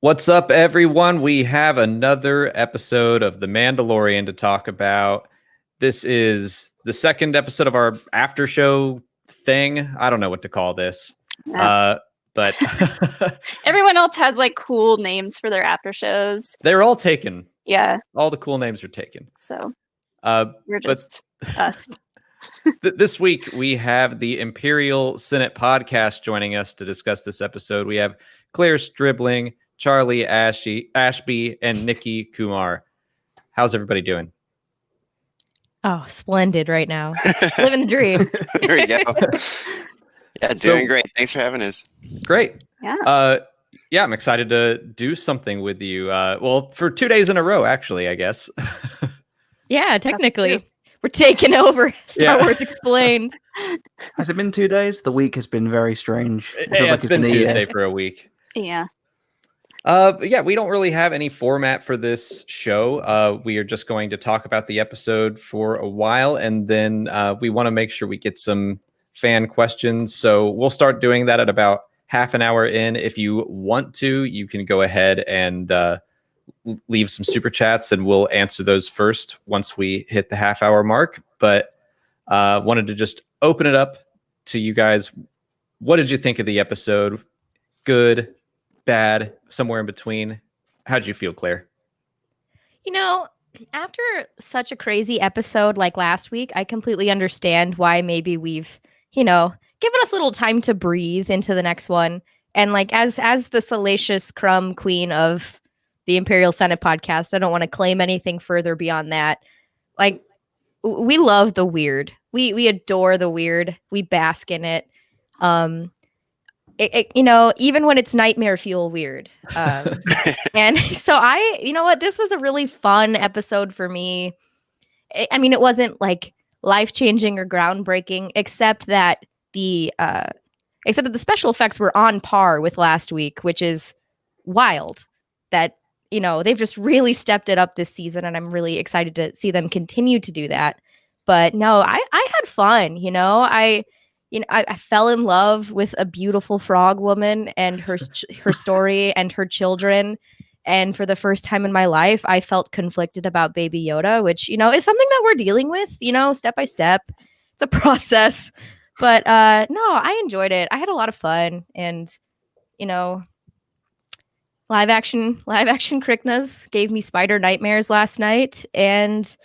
What's up, everyone? We have another episode of The Mandalorian to talk about. This is the second episode of our after show thing. I don't know what to call this. Yeah. But Everyone else has like cool names for their after shows. they're all taken. Yeah. All the cool names are taken. So We're just us. This week, we have the Imperial Senate Broadcast joining us to discuss this episode. We have Claire Stribling, Charlie Ashby, and Nikki Kumar. How's everybody doing? Oh, splendid right now. Living the dream. There we go. Yeah, doing great. Thanks for having us. Great. Yeah. Yeah, I'm excited to do something with you. Well, for 2 days in a row, actually, I guess. Yeah, technically. We're taking over Star Wars Explained. Has it been 2 days? The week has been very strange. It's been Tuesday for a week. Yeah. But yeah, we don't really have any format for this show. We are just going to talk about the episode for a while, and then we want to make sure we get some fan questions. So we'll start doing that at about half an hour in. If you want to, you can go ahead and leave some super chats, and we'll answer those first once we hit the half hour mark. But wanted to just open it up to you guys. What did you think of the episode? Good, bad, somewhere in between? How'd you feel, Claire? You know, after such a crazy episode like last week, I completely understand why maybe we've, given us a little time to breathe into the next one. And like as the salacious crumb queen of the Imperial Senate podcast, I don't want to claim anything further beyond that. Like, we love the weird. We adore the weird. We bask in it. Even when it's nightmare fuel weird. And so this was a really fun episode for me. It wasn't like life-changing or groundbreaking, except that the special effects were on par with last week, which is wild. That, they've just really stepped it up this season, and I'm really excited to see them continue to do that. But no, I had fun, I fell in love with a beautiful frog woman and her story and her children. And for the first time in my life, I felt conflicted about Baby Yoda, which, is something that we're dealing with, step by step. It's a process. But no, I enjoyed it. I had a lot of fun. And, live action Kryknas gave me spider nightmares last night. And,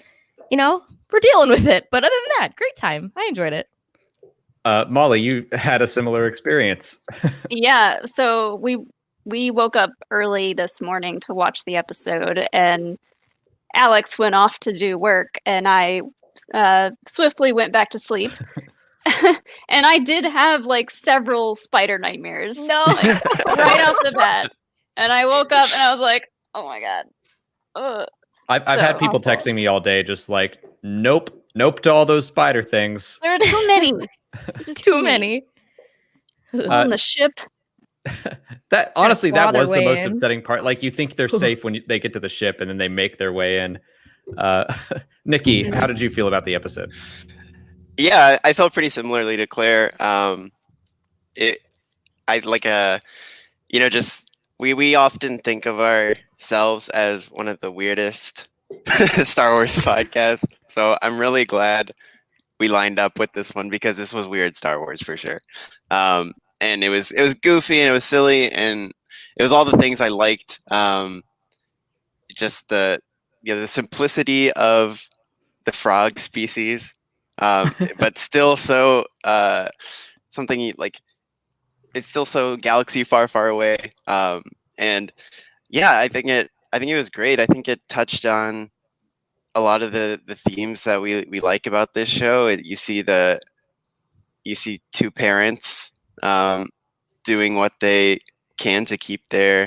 we're dealing with it. But other than that, great time. I enjoyed it. Molly, you had a similar experience. Yeah. So we woke up early this morning to watch the episode, and Alex went off to do work, and I swiftly went back to sleep. And I did have like several spider nightmares. No. Right off the bat. And I woke up and I was like, oh my God. Ugh. I've had people awful. texting me all day just like, nope to all those spider things. There are too many. Too many. On the ship. That honestly, that was the most in. upsetting part. Like, you think they're safe when they get to the ship, and then they make their way in. Nikki, how did you feel about the episode? Yeah, I felt pretty similarly to Claire. We often think of ourselves as one of the weirdest Star Wars podcasts. So I'm really glad we lined up with this one, because this was weird Star Wars for sure. And it was goofy, and it was silly, and it was all the things I liked. Just the simplicity of the frog species, but still so something like, it's still so galaxy far, far away. And yeah, I think it was great. I think it touched on a lot of the themes that we like about this show. You see two parents doing what they can to keep their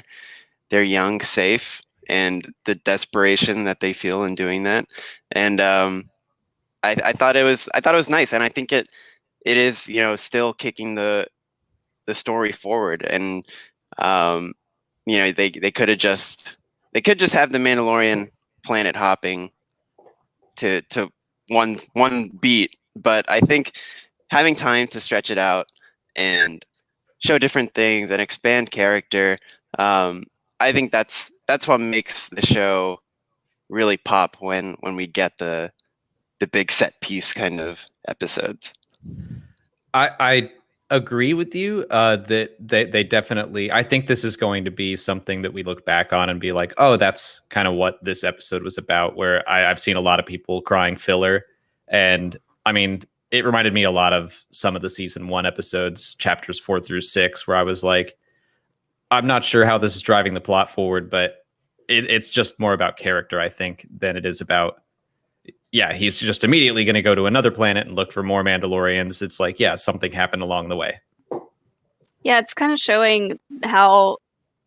young safe, and the desperation that they feel in doing that. And I thought it was nice, and I think it is still kicking the story forward. And they could just have the Mandalorian planet hopping to one beat, but I think having time to stretch it out and show different things and expand character, I I think that's what makes the show really pop when we get the big set piece kind of episodes. I agree with you that they definitely. I think this is going to be something that we look back on and be like, oh, that's kind of what this episode was about. Where I've seen a lot of people crying filler, and I mean, it reminded me a lot of some of the season 1 episodes, chapters 4 through 6, where I was like, I'm not sure how this is driving the plot forward, but it's just more about character, I think, than it is about. Yeah, he's just immediately going to go to another planet and look for more Mandalorians. It's like, yeah, something happened along the way. Yeah, it's kind of showing how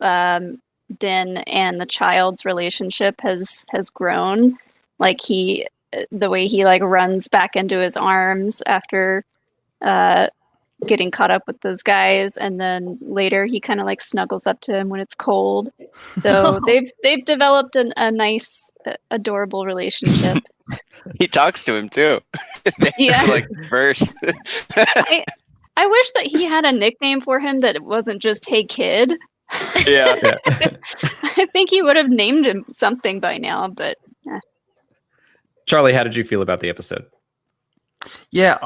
Din and the child's relationship has grown. Like the way he like runs back into his arms after getting caught up with those guys, and then later he kind of like snuggles up to him when it's cold. So they've developed a nice, adorable relationship. He talks to him too. Yeah. Like first. I wish that he had a nickname for him that it wasn't just "Hey Kid." Yeah. I think he would have named him something by now, but Charlie, how did you feel about the episode? Yeah,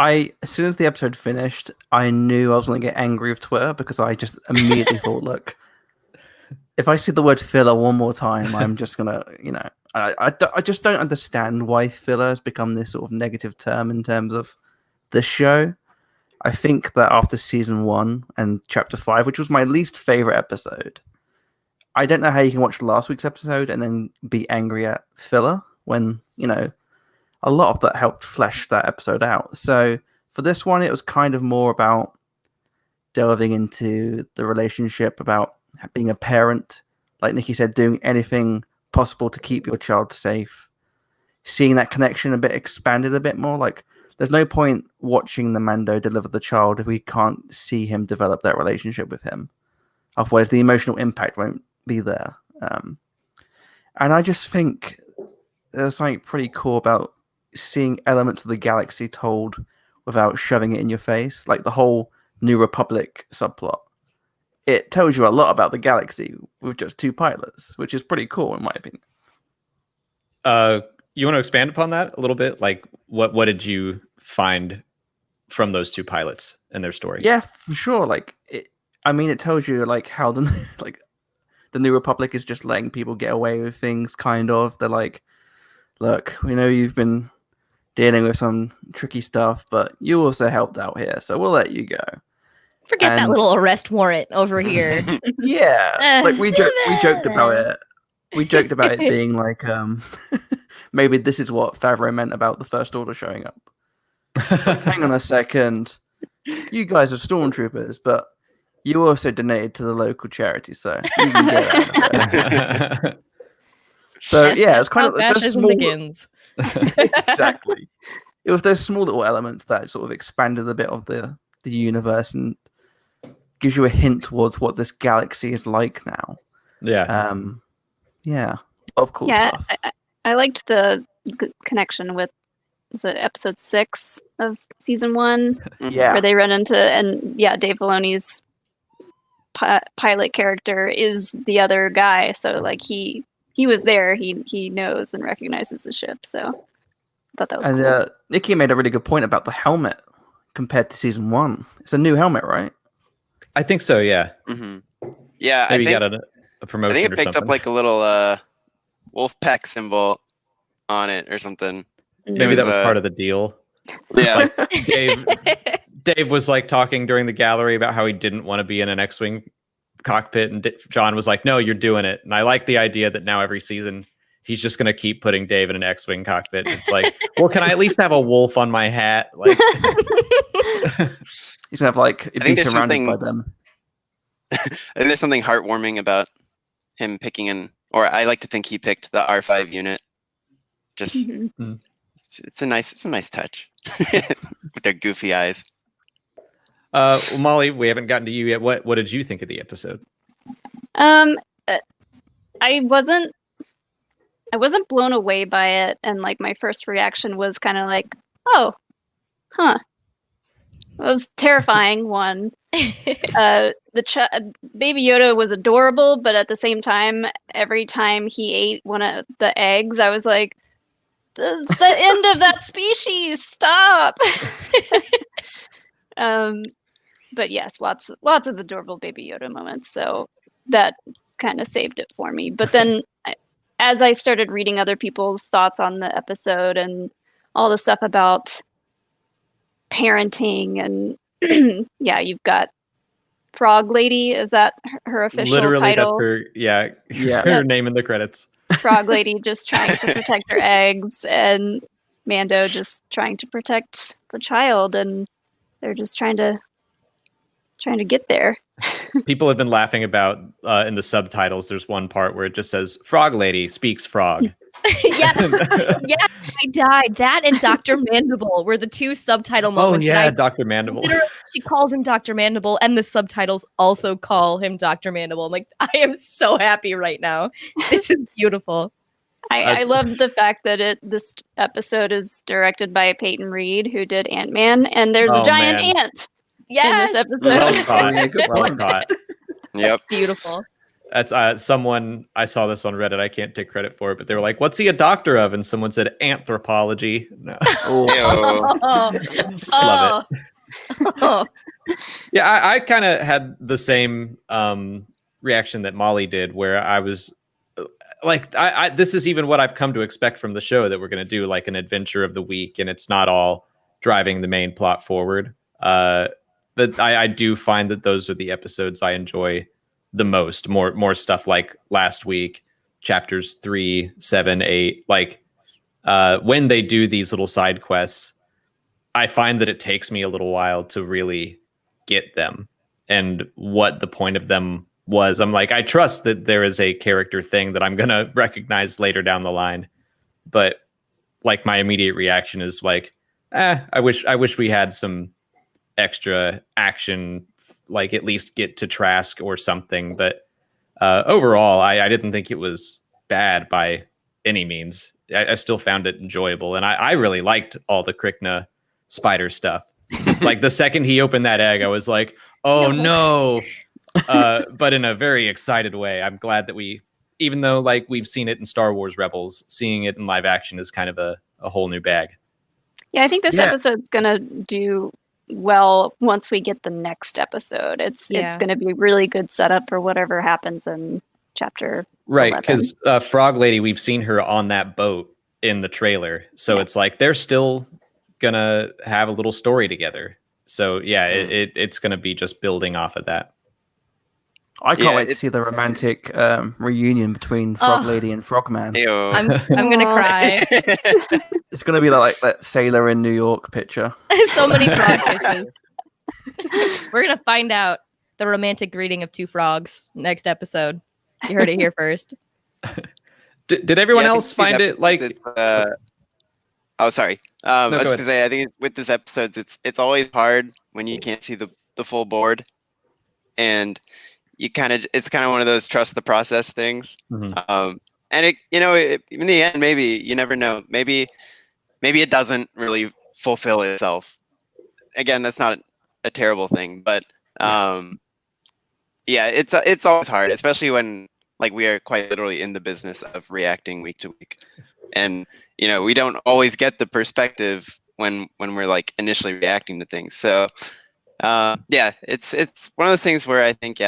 as soon as the episode finished, I knew I was going to get angry with Twitter because I just immediately thought, look, if I see the word filler one more time, I'm just going to, I just don't understand why filler has become this sort of negative term in terms of the show. I think that after season 1 and chapter 5, which was my least favorite episode, I don't know how you can watch last week's episode and then be angry at filler when, a lot of that helped flesh that episode out. So for this one, it was kind of more about delving into the relationship, about being a parent, like Nikki said, doing anything possible to keep your child safe, seeing that connection a bit expanded a bit more. Like, there's no point watching the Mando deliver the child if we can't see him develop that relationship with him. Otherwise, the emotional impact won't be there. And I just think there's something pretty cool about seeing elements of the galaxy told without shoving it in your face, like the whole New Republic subplot. It tells you a lot about the galaxy with just 2 pilots, which is pretty cool in my opinion. You want to expand upon that a little bit? Like, what did you find from those 2 pilots and their story? Yeah, for sure. Like, it tells you like how the New Republic is just letting people get away with things. Kind of, they're like, look, we know you've been dealing with some tricky stuff, but you also helped out here, so we'll let you go. Forget that little arrest warrant over here. Yeah, like we joked about it. We joked about it being like, maybe this is what Favreau meant about the First Order showing up. Like, hang on a second, you guys are stormtroopers, but you also donated to the local charity, so you can get out of it. So yeah, it's kind of fascism small begins. Exactly. It was those small little elements that sort of expanded a bit of the universe and gives you a hint towards what this galaxy is like now. Yeah. Yeah. Of cool stuff. I liked the connection with, was it episode 6 of season 1? Yeah. Where they run into, and yeah, Dave Filoni's pilot character is the other guy, so like he was there, he knows and recognizes the ship, so I thought that was cool. Nikki made a really good point about the helmet compared to season 1. It's a new helmet, right? I think so, yeah. Mm-hmm. Yeah, Maybe I think, got a promotion. I think it or picked something. up like a little wolf pack symbol on it or something. Maybe that was part of the deal. Yeah. Like Dave was like talking during the gallery about how he didn't want to be in an X-Wing cockpit, and John was like, no, you're doing it. And I like the idea that now every season he's just going to keep putting Dave in an X-Wing cockpit. It's like, well, can I at least have a wolf on my hat? Like, he's going to have like, be surrounded by them. And there's something heartwarming about him picking or I like to think he picked the R5 unit. Just, it's a nice touch with their goofy eyes. Well, Molly, we haven't gotten to you yet. What did you think of the episode? I wasn't blown away by it, and like my first reaction was kind of like, oh, huh. It was terrifying, one. Baby Yoda was adorable, but at the same time, every time he ate one of the eggs, I was like, "This is the end of that species. Stop!" But yes, lots of adorable Baby Yoda moments. So that kind of saved it for me. But then, as I started reading other people's thoughts on the episode and all the stuff about parenting, and yeah, you've got Frog Lady, is that her official Literally, title? that's her, her name in the credits. Frog Lady just trying to protect her eggs, and Mando just trying to protect the child, and they're just trying to get there. People have been laughing about in the subtitles. There's one part where it just says "Frog Lady speaks frog." Yes, yes, I died. That and Dr. Mandible were the two subtitle moments. Oh yeah, Dr. Mandible. She calls him Dr. Mandible, and the subtitles also call him Dr. Mandible. I'm like, I am so happy right now. This is beautiful. I love the fact that this episode is directed by Peyton Reed, who did Ant-Man, and there's a giant ant in this episode. Well caught. Well caught. Yep. Beautiful. That's someone, I saw this on Reddit. I can't take credit for it, but they were like, "What's he a doctor of?" And someone said anthropology. No. Love it. Yeah, I kind of had the same reaction that Molly did, where I was like, this is even what I've come to expect from the show, that we're going to do like an adventure of the week, and it's not all driving the main plot forward. But I do find that those are the episodes I enjoy the most. More stuff like last week, chapters 3, 7, 8. Like when they do these little side quests, I find that it takes me a little while to really get them and what the point of them was. I'm like, I trust that there is a character thing that I'm gonna recognize later down the line, but like my immediate reaction is like, I wish we had some extra action, like at least get to Trask or something. But overall, I didn't think it was bad by any means. I still found it enjoyable, and I really liked all the Krykna spider stuff. Like the second he opened that egg, I was like, oh no. But in a very excited way. I'm glad that even though like we've seen it in Star Wars Rebels, seeing it in live action is kind of a whole new bag. Yeah, I think this episode's gonna do well once we get the next episode. It's gonna be a really good setup for whatever happens in chapter 11. Because Frog Lady, we've seen her on that boat in the trailer, so it's like they're still gonna have a little story together. So it's gonna be just building off of that. I can't wait to see the romantic reunion between Frog Lady and Frogman. I'm gonna cry. It's gonna be like that sailor in New York picture. So many frog kisses. We're gonna find out the romantic greeting of two frogs next episode. You heard it here first. Did everyone else find it like? Oh, sorry. I was just gonna say, I think with this episode, it's always hard when you can't see the full board, and it's kind of one of those trust the process things. Mm-hmm. And it in the end, maybe you never know. Maybe it doesn't really fulfill itself. Again, that's not a terrible thing, but it's always hard, especially when like we are quite literally in the business of reacting week to week, and we don't always get the perspective when we're like initially reacting to things. So it's one of those things where I think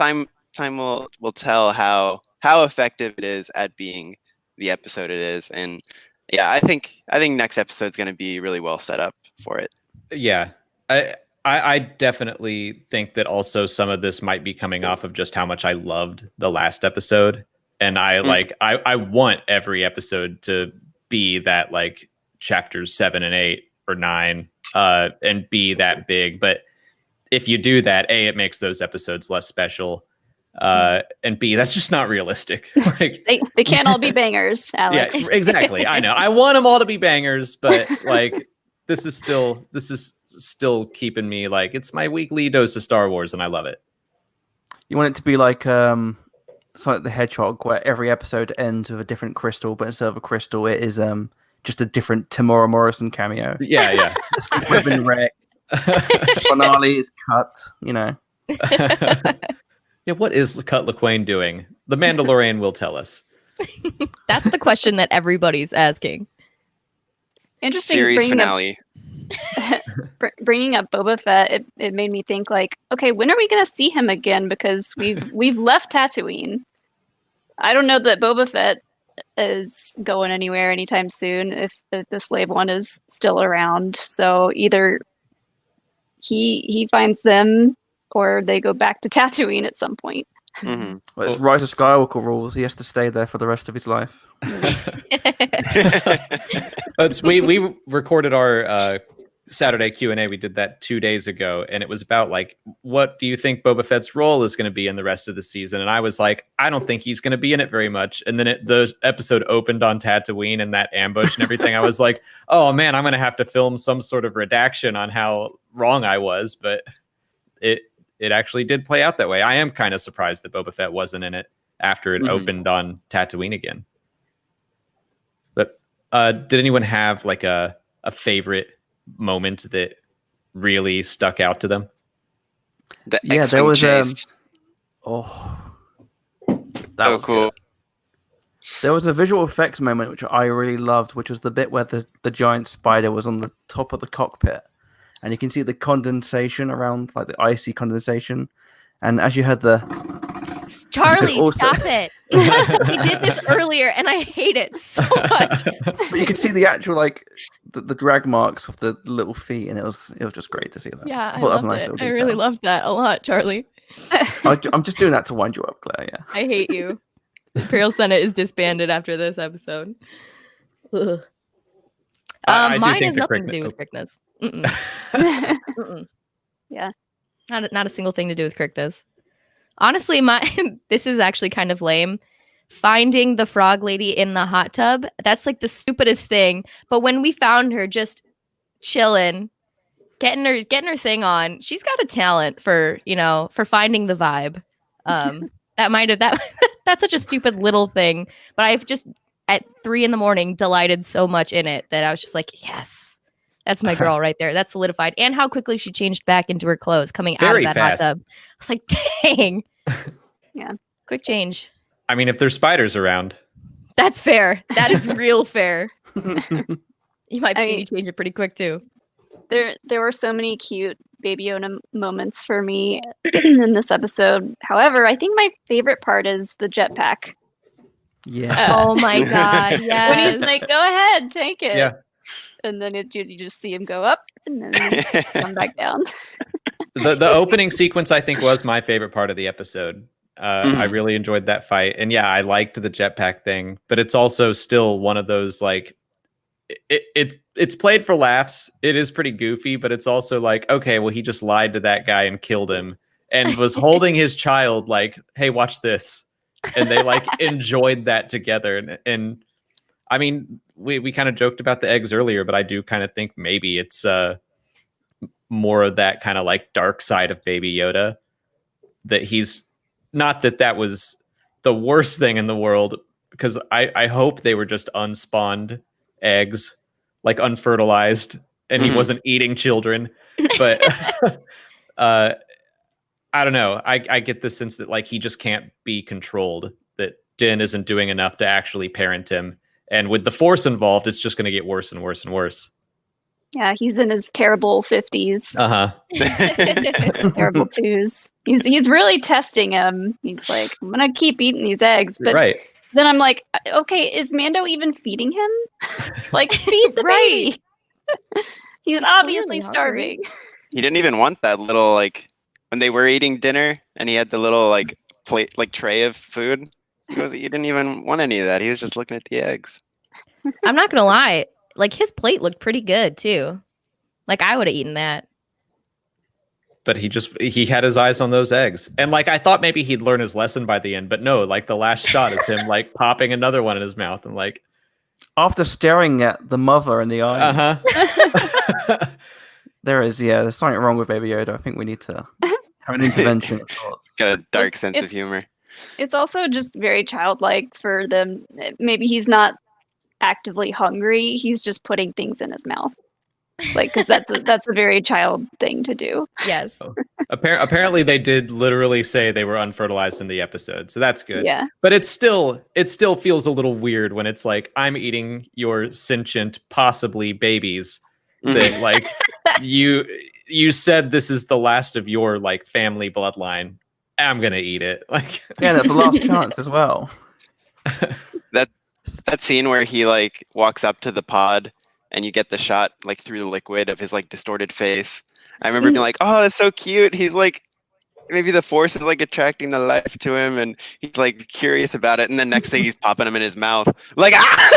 time will tell how effective it is at being the episode it is. And I think next episode's going to be really well set up for it. Yeah. I definitely think that also some of this might be coming off of just how much I loved the last episode. And I want every episode to be that like chapters 7 and 8 or 9 and be that big. But if you do that, A, it makes those episodes less special. And B, that's just not realistic. Like they can't all be bangers, Alex. Yeah, exactly. I know. I want them all to be bangers, but like this is still keeping me like it's my weekly dose of Star Wars, and I love it. You want it to be like Sonic the Hedgehog, where every episode ends with a different crystal, but instead of a crystal, it is just a different Tamora Morrison cameo. Yeah. Ribbon wreck. Finale is cut. Yeah, what is Cut Lawquane doing? The Mandalorian will tell us. That's the question that everybody's asking. Interesting. Series bringing up, finale. bringing up Boba Fett, it made me think like, okay, when are we going to see him again? Because we've left Tatooine. I don't know that Boba Fett is going anywhere anytime soon if the slave one is still around. So either he finds them or they go back to Tatooine at some point. Mhm. Well, it's Rise of Skywalker rules. He has to stay there for the rest of his life. We recorded our Saturday Q&A. We did that 2 days ago, and it was about like, what do you think Boba Fett's role is going to be in the rest of the season? And I was like, I don't think he's going to be in it very much. And then the episode opened on Tatooine and that ambush and everything. I was like, oh man, I'm going to have to film some sort of redaction on how wrong I was. But it actually did play out that way. I am kind of surprised that Boba Fett wasn't in it after it opened on Tatooine again. But did anyone have like a favorite moment that really stuck out to them? The Yeah, X-Wing there was chase. Oh, that So was cool. good. There was a visual effects moment which I really loved, which was the bit where the giant spider was on the top of the cockpit, and you can see the condensation around, like the icy condensation. And as you heard Charlie, Also- stop it. We did this earlier and I hate it so much. but you could see the actual like the drag marks of the little feet, and it was just great to see that. Yeah, I thought that was a loved nice it. little I really detail. loved that a lot, Charlie. I'm just doing that to wind you up, Claire. Yeah. I hate you. The Imperial Senate is disbanded after this episode. Ugh. I do Mine think has the nothing to do with Crickness. Mm-mm. Yeah. Not a single thing to do with Crickness. Honestly, this is actually kind of lame. Finding the frog lady in the hot tub, that's like the stupidest thing. But when we found her just chilling, getting her thing on, she's got a talent for finding the vibe. That's such a stupid little thing, but I've just at 3 a.m. delighted so much in it that I was just like, yes, that's my girl right there. That's solidified. And how quickly she changed back into her clothes coming Very out of that fast. hot tub. I was like, dang. Yeah. Quick change. I mean, if there's spiders around. That's fair. That is real fair. You might I see me mean- change it pretty quick too. There were so many cute Baby Yoda moments for me in this episode. However, I think my favorite part is the jetpack. Yeah. Oh my god, When yes. he's like, "Go ahead, take it," Yeah. and then you just see him go up and then come back down. The opening sequence, I think, was my favorite part of the episode. I really enjoyed that fight. And yeah, I liked the jetpack thing, but it's also still one of those like, it's played for laughs. It is pretty goofy, but it's also like, okay, well, he just lied to that guy and killed him and was holding his child like, hey, watch this. And they like enjoyed that together. And I mean, we kind of joked about the eggs earlier, but I do kind of think maybe it's more of that kind of like dark side of Baby Yoda, that he's not that was the worst thing in the world, because I hope they were just unspawned eggs, like unfertilized, and he wasn't eating children. But I don't know. I get the sense that like he just can't be controlled, that Din isn't doing enough to actually parent him. And with the Force involved, it's just going to get worse and worse and worse. Yeah, he's in his terrible 50s, terrible 2s. He's really testing him. He's like, I'm gonna keep eating these eggs, but Right. then I'm like, okay, is Mando even feeding him? Like, feed the Right. baby. He's He's obviously clearly starving. He didn't even want that little like when they were eating dinner and he had the little like plate like tray of food. He didn't even want any of that. He was just looking at the eggs. I'm not gonna lie, like his plate looked pretty good too. Like I would have eaten that. But he had his eyes on those eggs. And like I thought maybe he'd learn his lesson by the end, but no, like the last shot is him like popping another one in his mouth and like After staring at the mother in the eyes, there's something wrong with Baby Yoda. I think we need to have an intervention of sorts. Got a dark It- sense it- of humor. It's also just very childlike for them. Maybe he's not actively hungry. He's just putting things in his mouth. Like, because that's a very child thing to do. Yes. Apparently, they did literally say they were unfertilized in the episode, so that's good. Yeah. But it still feels a little weird when it's like I'm eating your sentient, possibly babies. That like you said this is the last of your like family bloodline. I'm gonna eat it. Like Yeah, that's the last chance as well. That scene where he like walks up to the pod and you get the shot like through the liquid of his like distorted face. I remember being like, "Oh, that's so cute." He's like, maybe the force is like attracting the life to him, and he's like curious about it. And then next thing, he's popping them in his mouth, like ah.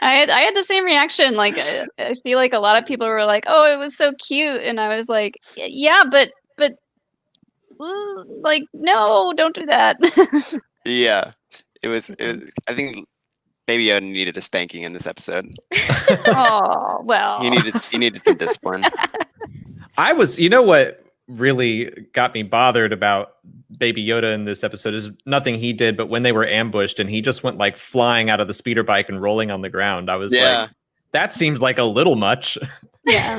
I had the same reaction. Like, I feel like a lot of people were like, "Oh, it was so cute," and I was like, "Yeah, but, like, no, don't do that." Yeah, it was. I think Baby Yoda needed a spanking in this episode. Oh well. He needed some discipline. you know what really got me bothered about Baby Yoda in this episode is nothing he did, but when they were ambushed and he just went like flying out of the speeder bike and rolling on the ground, I was like, that seems like a little much. Yeah.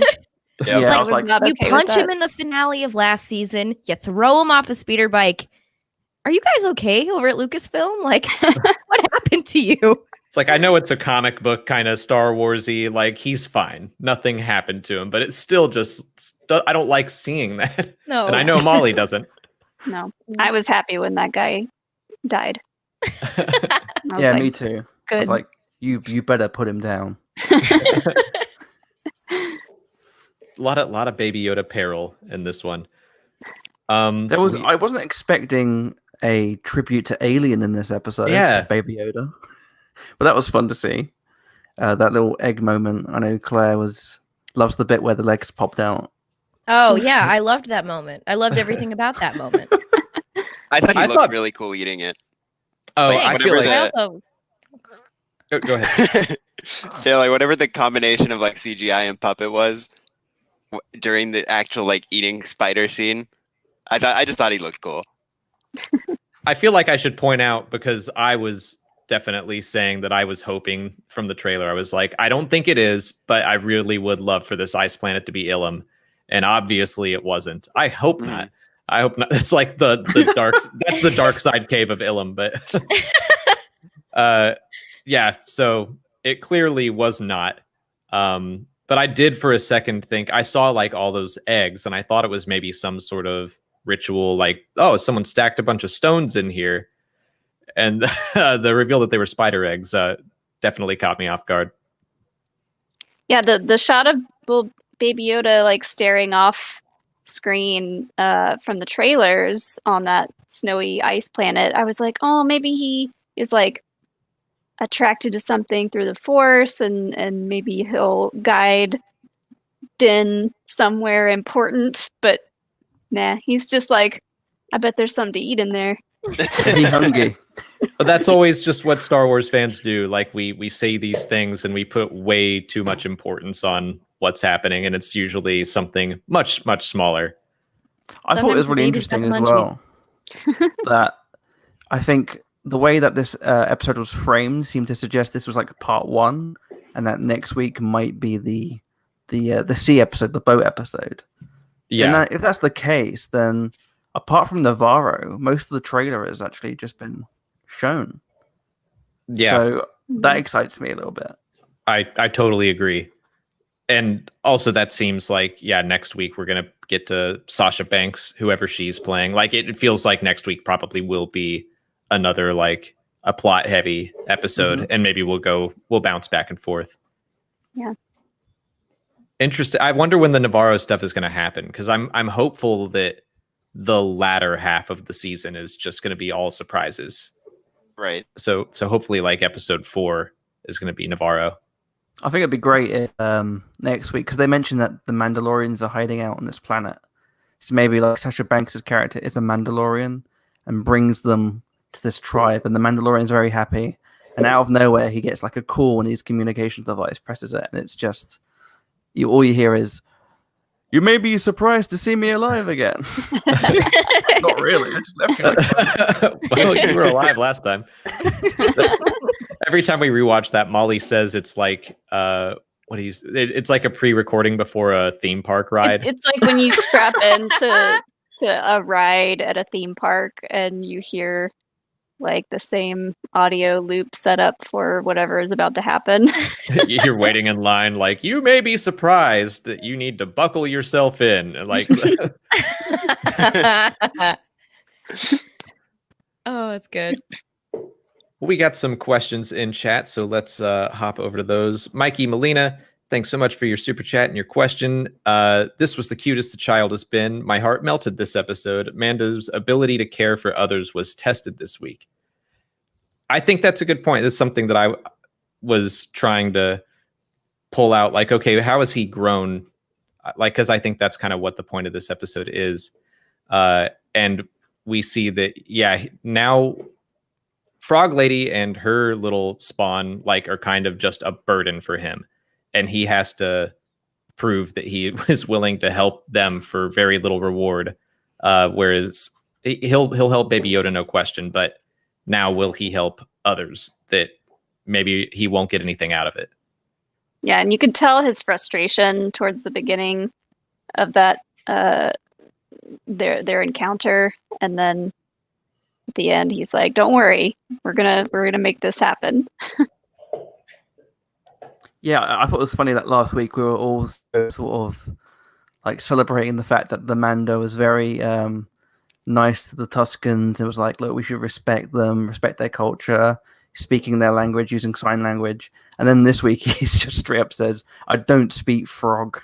Yeah, Yeah, I I was was like, not You okay with punch him that. in the finale of last season. You throw him off a speeder bike. Are you guys okay over at Lucasfilm? Like, what happened to you? It's like I know it's a comic book kind of Star Warsy, like he's fine, nothing happened to him, but it's still just I don't like seeing that, No. and I know Molly doesn't. No, I was happy when that guy died. I was yeah, like, me too. I Good. was like, you better put him down. A lot of Baby Yoda peril in this one. There was I wasn't expecting a tribute to Alien in this episode. Yeah. Baby Yoda, but that was fun to see. That little egg moment. I know Claire loves the bit where the legs popped out. Oh, yeah. I loved that moment. I loved everything about that moment. I thought he I looked thought- really cool eating it. Oh, Like, I feel whenever like I also, go ahead. Yeah, like whatever the combination of like CGI and puppet was during the actual like eating spider scene, I just thought he looked cool. I feel like I should point out because I was definitely saying that I was hoping from the trailer. I was like, I don't think it is, but I really would love for this ice planet to be Ilum, and obviously it wasn't. I hope not. I hope not. It's like the dark. That's the dark side cave of Ilum, but yeah. So it clearly was not. But I did for a second think I saw like all those eggs, and I thought it was maybe some sort of ritual, like, oh, someone stacked a bunch of stones in here, and the reveal that they were spider eggs definitely caught me off guard. Yeah, the shot of little Baby Yoda like staring off screen from the trailers on that snowy ice planet, I was like, oh, maybe he is like attracted to something through the Force, and maybe he'll guide Din somewhere important. But nah, he's just like, I bet there's something to eat in there. He hungry. But that's always just what Star Wars fans do. Like we say these things and we put way too much importance on what's happening, and it's usually something much, much smaller. I thought it was Sometimes really babies got interesting as well. That I think the way that this episode was framed seemed to suggest this was like part one, and that next week might be the sea episode, the boat episode. Yeah. And if that's the case, then apart from Navarro, most of the trailer has actually just been shown. Yeah. So that excites me a little bit. I totally agree. And also that seems like, yeah, next week we're going to get to Sasha Banks, whoever she's playing. Like it feels like next week probably will be another like a plot heavy episode, and maybe we'll bounce back and forth. Yeah. Interesting. I wonder when the Navarro stuff is going to happen, because I'm hopeful that the latter half of the season is just going to be all surprises. Right. So hopefully like episode 4 is going to be Navarro. I think it'd be great if next week, because they mentioned that the Mandalorians are hiding out on this planet. So maybe like Sasha Banks' character is a Mandalorian and brings them to this tribe, and the Mandalorian's very happy. And out of nowhere, he gets like a call on his communications device, presses it, and it's just all you hear is, "You may be surprised to see me alive again." Not really. I just left you like, Well, you were alive last time. Every time we rewatch that, Molly says it's like what do you? It's like a pre-recording before a theme park ride. It's like when you strap into a ride at a theme park and you hear like the same audio loop set up for whatever is about to happen. You're waiting in line, like you may be surprised that you need to buckle yourself in. Like, Oh, that's good. we got some questions in chat, so let's hop over to those. Mikey Molina, thanks so much for your super chat and your question. This was the cutest the child has been. My heart melted this episode. Mando's ability to care for others was tested this week. I think that's a good point. This is something that I was trying to pull out. Like, okay, how has he grown? Like, because I think that's kind of what the point of this episode is. And we see that, yeah, now Frog Lady and her little spawn like are kind of just a burden for him, and he has to prove that he is willing to help them for very little reward. Whereas he'll help Baby Yoda, no question, but now will he help others that maybe he won't get anything out of it? Yeah, and you could tell his frustration towards the beginning of that their encounter, and then at the end he's like, "Don't worry, we're gonna make this happen." Yeah, I thought it was funny that last week we were all sort of like celebrating the fact that the Mando was very nice to the Tuscans. It was like, look, we should respect them, respect their culture, speaking their language, using sign language. And then this week he's just straight up says, I don't speak frog.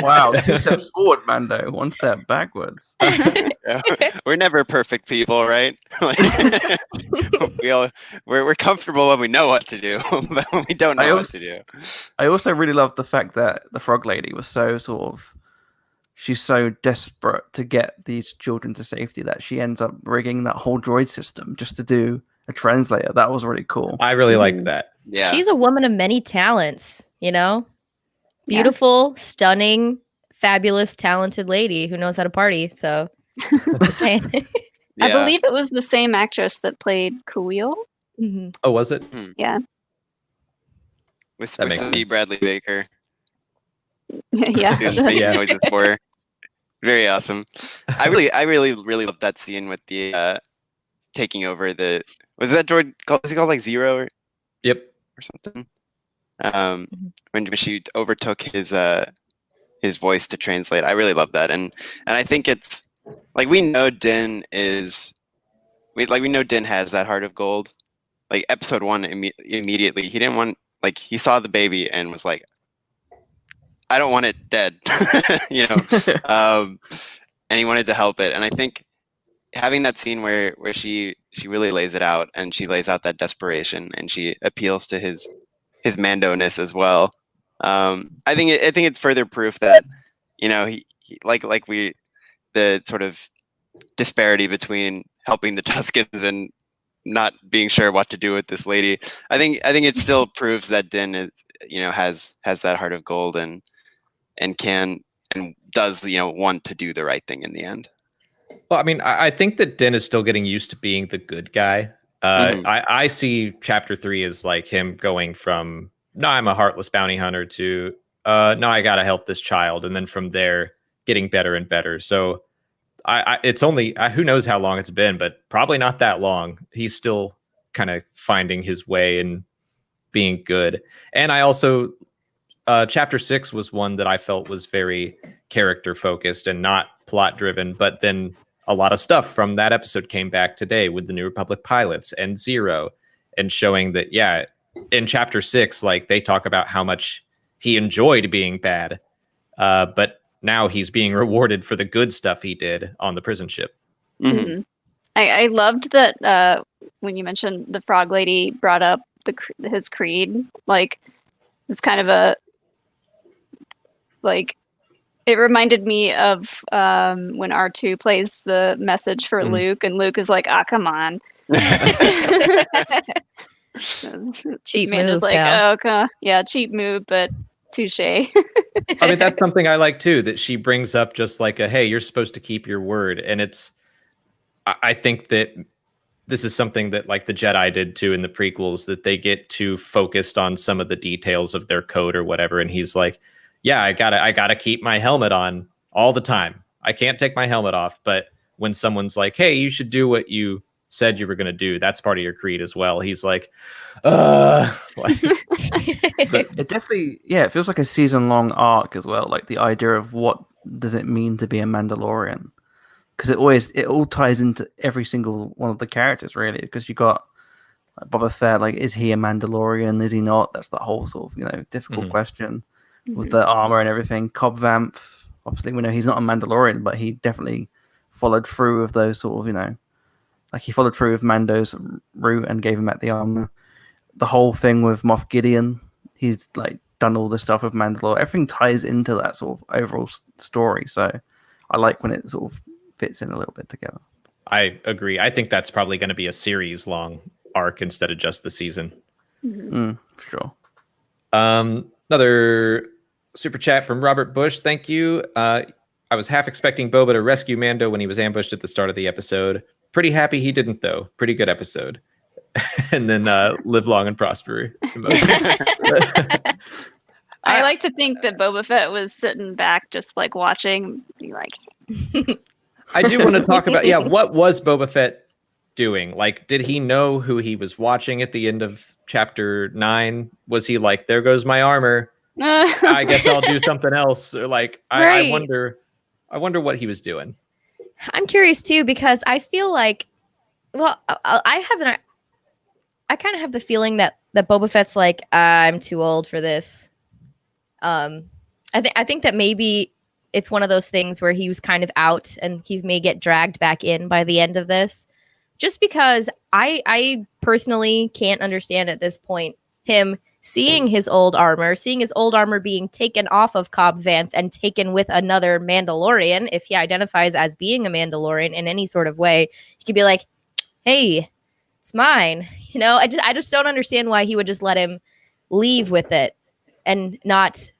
Wow, 2 steps forward, Mando, 1 step backwards. Yeah. We're never perfect people, right? Like, we're comfortable when we know what to do, but when we don't know what to do. I also really love the fact that the Frog Lady was so she's so desperate to get these children to safety that she ends up rigging that whole droid system just to do a translator. That was really cool. I really like that. Yeah, She's a woman of many talents, you know? Beautiful, stunning, fabulous, talented lady who knows how to party. So, what they're saying. I believe it was the same actress that played Kuil. Mm-hmm. Oh, was it? Yeah. with makes C. sense. Bradley Baker. Yeah. He was making noises for her. Very awesome. I really love that scene with the taking over the. Was that droid? Was he called like Zero or Yep. something? When she overtook his voice to translate. I really love that, and I think it's like we know Din has that heart of gold. Like episode 1, immediately he didn't want, like, he saw the baby and was like, I don't want it dead, you know, and he wanted to help it. And I think having that scene where she really lays it out, and she lays out that desperation, and she appeals to his Mando-ness as well. I think it's further proof that, you know, he the sort of disparity between helping the Tuskens and not being sure what to do with this lady. I think it still proves that Din is, you know, has that heart of gold and can and does, you know, want to do the right thing in the end. Well, I mean, I think that Din is still getting used to being the good guy. I see chapter 3 as like him going from, no, I'm a heartless bounty hunter to, no, I got to help this child. And then from there, getting better and better. So it's only, who knows how long it's been, but probably not that long. He's still kind of finding his way and being good. And I also, chapter 6 was one that I felt was very character focused and not plot driven, but then a lot of stuff from that episode came back today with the New Republic pilots and Zero, and showing that, yeah, in chapter 6, like they talk about how much he enjoyed being bad, but now he's being rewarded for the good stuff he did on the prison ship. Mm-hmm. I loved that when you mentioned the Frog Lady brought up his creed. Like, it's kind of a, like, it reminded me of when R2 plays the message for Luke, and Luke is like, come on. Cheap Man move, is like, pal. oh, okay. Yeah, cheap move, but touche. I mean, that's something I like too, that she brings up just like a, hey, you're supposed to keep your word. And it's, I think that this is something that like the Jedi did too in the prequels, that they get too focused on some of the details of their code or whatever. And he's like, yeah, I gotta keep my helmet on all the time. I can't take my helmet off. But when someone's like, hey, you should do what you said you were going to do, that's part of your creed as well. He's like, like, It definitely, it feels like a season-long arc as well. Like the idea of what does it mean to be a Mandalorian, because it all ties into every single one of the characters, really. Because you got like, Boba Fett, like, is he a Mandalorian? Is he not? That's the whole sort of difficult question with the armor and everything. Cobb Vanth, obviously, we know he's not a Mandalorian, but he definitely followed through with those sort of like he followed through with Mando's route and gave him back the armor. The whole thing with Moff Gideon, he's like done all this stuff with Mandalore. Everything ties into that sort of overall story. So I like when it sort of fits in a little bit together. I agree. I think that's probably going to be a series long arc instead of just the season. For sure. Another super chat from Robert Bush. Thank you. I was half expecting Boba to rescue Mando when he was ambushed at the start of the episode. Pretty happy he didn't, though. Pretty good episode. And then live long and prosper. I like to think that Boba Fett was sitting back just like watching, be like, I do want to talk about, what was Boba Fett doing? Like, did he know who he was watching at the end of chapter 9? Was he like, there goes my armor, I guess I'll do something else? Or like, I wonder what he was doing. I'm curious too, because I feel like, well, I kind of have the feeling that Boba Fett's like, I'm too old for this. I think that maybe it's one of those things where he was kind of out and he may get dragged back in by the end of this. Just because I personally can't understand at this point him seeing his old armor being taken off of Cobb Vanth and taken with another Mandalorian. If he identifies as being a Mandalorian in any sort of way, he could be like, hey, it's mine. I just don't understand why he would just let him leave with it and not,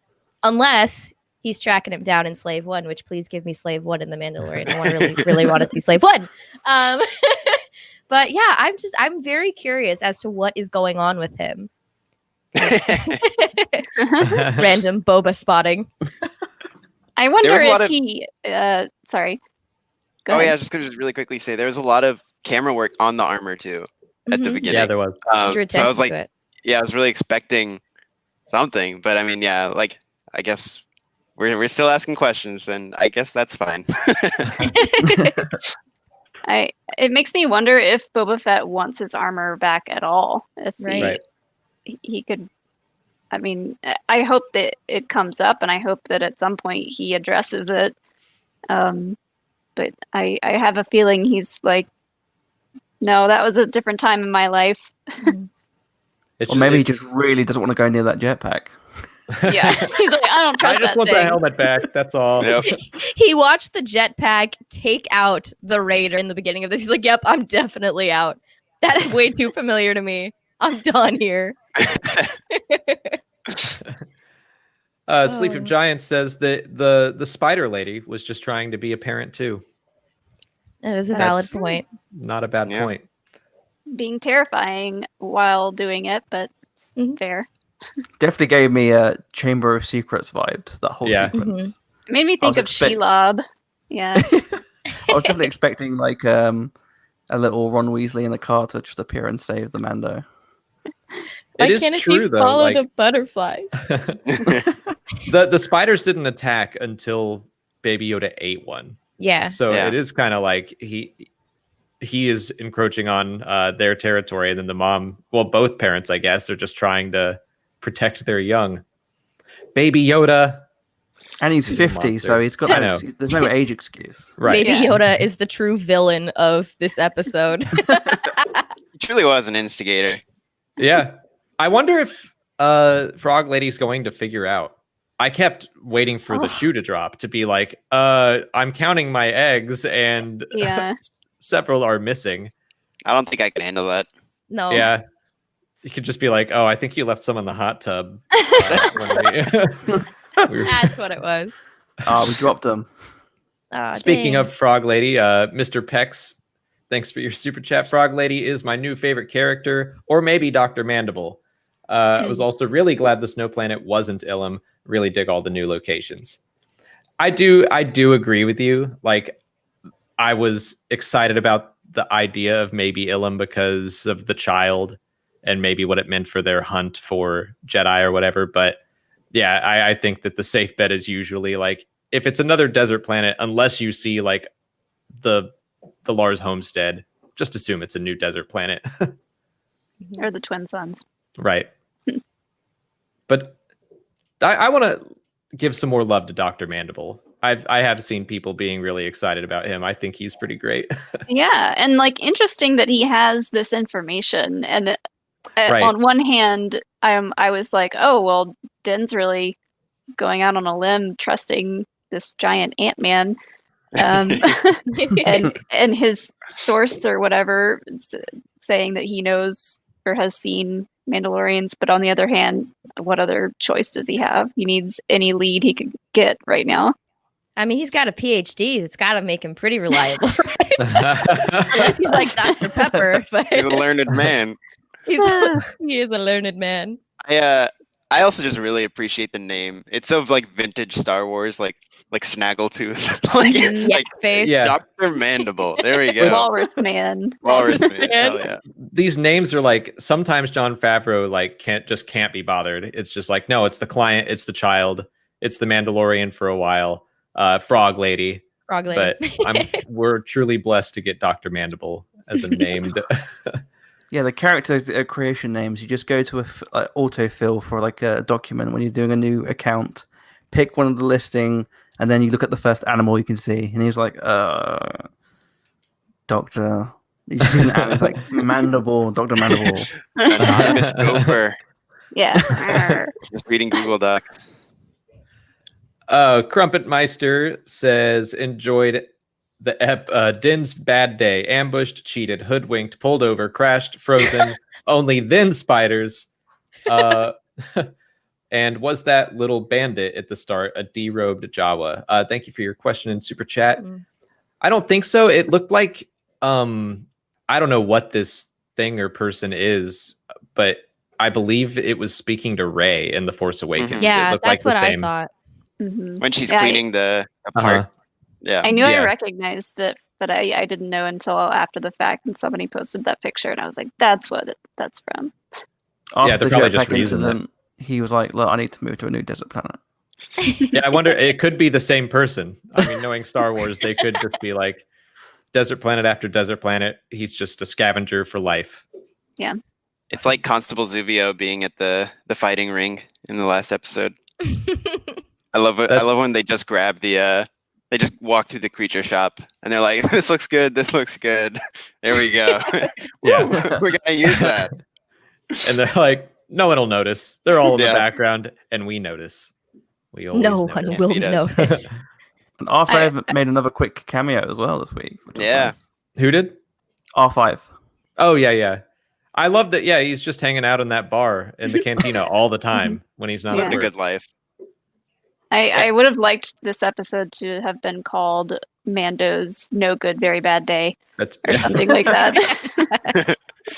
unless he's tracking him down in Slave One, which please give me Slave One in The Mandalorian. I want to really want to see Slave One. But yeah, I'm very curious as to what is going on with him. Random Boba spotting. I wonder if he. Sorry. Go ahead. Yeah, I was just going to really quickly say there was a lot of camera work on the armor too at the beginning. Yeah, there was. So I was like, I was really expecting something, but I mean, like I guess we're still asking questions. Then I guess that's fine. It makes me wonder if Boba Fett wants his armor back at all. If he could. I mean, I hope that it comes up, and I hope that at some point he addresses it. But I have a feeling he's like, no, that was a different time in my life. Or maybe he just really doesn't want to go near that jetpack. Yeah, he's like, I don't trust. I just want the helmet back. That's all. Yep. He watched the jetpack take out the Raider in the beginning of this. He's like, yep, I'm definitely out. That's way too familiar to me. I'm done here. Sleep of Giants says that the spider lady was just trying to be a parent too. That is a valid point. Not a bad point. Being terrifying while doing it, but fair. Definitely gave me a Chamber of Secrets vibes, that whole sequence. It made me think of Shelob. Yeah. I was definitely expecting like a little Ron Weasley in the car to just appear and save the Mando. It is true though. Follow the butterflies. The spiders didn't attack until Baby Yoda ate one. Yeah. So it is kind of like he is encroaching on their territory, and then the mom, well, both parents, I guess, are just trying to protect their young. Baby Yoda. And he's 50, so he's got there's no age excuse. Right. Baby Yoda is the true villain of this episode. He truly was an instigator. Yeah. I wonder if Frog Lady's going to figure out. I kept waiting for the shoe to drop to be like, I'm counting my eggs and several are missing. I don't think I can handle that. No. Yeah. You could just be like, oh, I think you left some in the hot tub. That's what it was. We dropped them. Speaking of Frog Lady, Mr. Pex, thanks for your super chat. Frog Lady is my new favorite character, or maybe Dr. Mandible. I was also really glad the snow planet wasn't Ilum. Really dig all the new locations. I do agree with you. Like, I was excited about the idea of maybe Ilum because of the child and maybe what it meant for their hunt for Jedi or whatever. But yeah, I think that the safe bet is usually like, if it's another desert planet, unless you see like the Lars homestead, just assume it's a new desert planet. Or the twin suns. Right. But I want to give some more love to Dr. Mandible. I have seen people being really excited about him. I think he's pretty great. Yeah, and like interesting that he has this information. And Right. on one hand, I was like, oh well, Din's really going out on a limb, trusting this giant Ant-Man, and his source or whatever saying that he knows or has seen Mandalorians. But on the other hand, what other choice does he have? He needs any lead he could get right now. I mean, he's got a PhD. It's got to make him pretty reliable, right? Unless he's like Dr. Pepper. But He's a learned man. he is a learned man. I also just really appreciate the name. It's of like vintage Star Wars, like Snaggletooth. like Face. Yeah. Dr. Mandible. There we go. Walrus Man. Walrus man. Man. Hell yeah. These names are like, sometimes Jon Favreau like can't be bothered. It's just like, no, it's the client, it's the child, it's the Mandalorian for a while, Frog Lady. Frog Lady. But we're truly blessed to get Dr. Mandible as a name. Yeah, the character creation names, you just go to autofill for like a document when you're doing a new account, pick one of the listing, and then you look at the first animal you can see, and he's like, Doctor. He's just an like Mandible, Dr. Mandible. Anonymous gopher. Yeah. Just reading Google Docs. Crumpet Meister says, enjoyed the Din's bad day, ambushed, cheated, hoodwinked, pulled over, crashed, frozen, only then spiders. And was that little bandit at the start a derobed Jawa? Thank you for your question in super chat. I don't think so. It looked like I don't know what this thing or person is, but I believe it was speaking to Rey in The Force Awakens. Mhm. Yeah, It looked that's like what the I same. thought. When she's Yeah, cleaning the part. Yeah. I knew I Yeah. recognized it, but I didn't know until after the fact, and somebody posted that picture, and I was like, that's what that's from. Yeah, they're probably just jetpack reusing that. incident, he was like, look, I need to move to a new desert planet. Yeah, I wonder, it could be the same person. I mean, knowing Star Wars, they could just be like desert planet after desert planet. He's just a scavenger for life. It's like Constable Zuvio being at the fighting ring in the last episode. I love it. I love when they just grab the they just walk through the creature shop and they're like, this looks good, this looks good. There we go. Yeah. We're gonna use that. And they're like, no one will notice. They're all in the Yeah. background, and we notice. We always No one notice. will He does. notice. And R5 made another quick cameo as well this week. which was Yeah. nice. Who did? R5. Oh, yeah. I love that. Yeah, he's just hanging out in that bar in the cantina all the time when he's not Yeah. at Living a work. good life. I would have liked this episode to have been called Mando's No Good, Very Bad Day That's or something like that.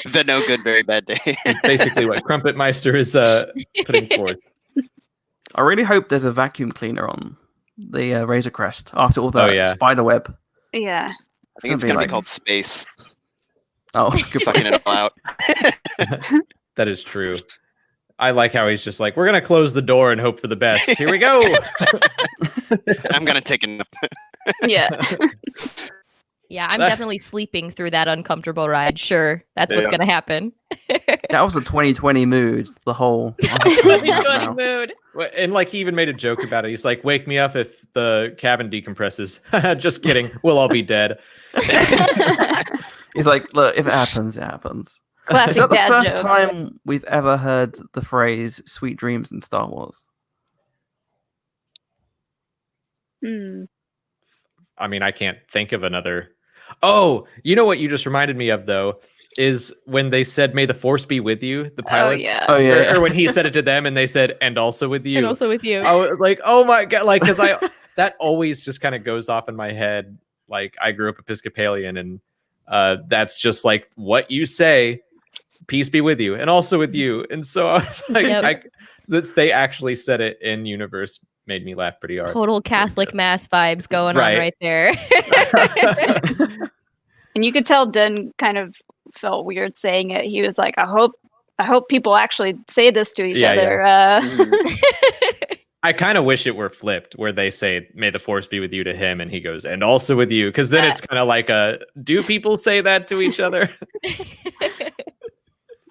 The no good, very bad day. basically what Crumpet Meister is putting forth. I really hope there's a vacuum cleaner on the Razor Crest after all that yeah. spider web. Yeah. I think it's Gonna be gonna be like- called space. Oh, good Sucking it all out. That is true. I like how he's just like, we're going to close the door and hope for the best. Here we go. I'm gonna take a nap. Yeah. Yeah, I'm That- definitely sleeping through that uncomfortable ride. Sure, that's what's Yeah. gonna happen. that was the 2020 mood. The whole 2020 mood. And like he even made a joke about it. He's like, wake me up if the cabin decompresses. Just kidding. We'll all be dead. He's like, look, if it happens, it happens. Is Classic that the dad first joke. time we've ever heard the phrase "sweet dreams" in Star Wars? Hmm. I mean, I can't think of another. Oh, you know what you just reminded me of, though, is when they said, may the force be with you, the Oh, pilots. yeah. Oh yeah, Or when he said it to them and they said, and also with you. And also with you. I was like, oh my God. Like, because that always just kind of goes off in my head. Like, I grew up Episcopalian, and That's just like what you say. Peace be with you, and also with you. And so I was like, they actually said it in universe, made me laugh pretty hard. Total Catholic mass vibes going on right there. And you could tell Den kind of felt weird saying it. He was like, I hope people actually say this to each other. I kind of wish it were flipped, where they say, may the force be with you to him, and he goes, and also with you. Because then it's kind of like do people say that to each other?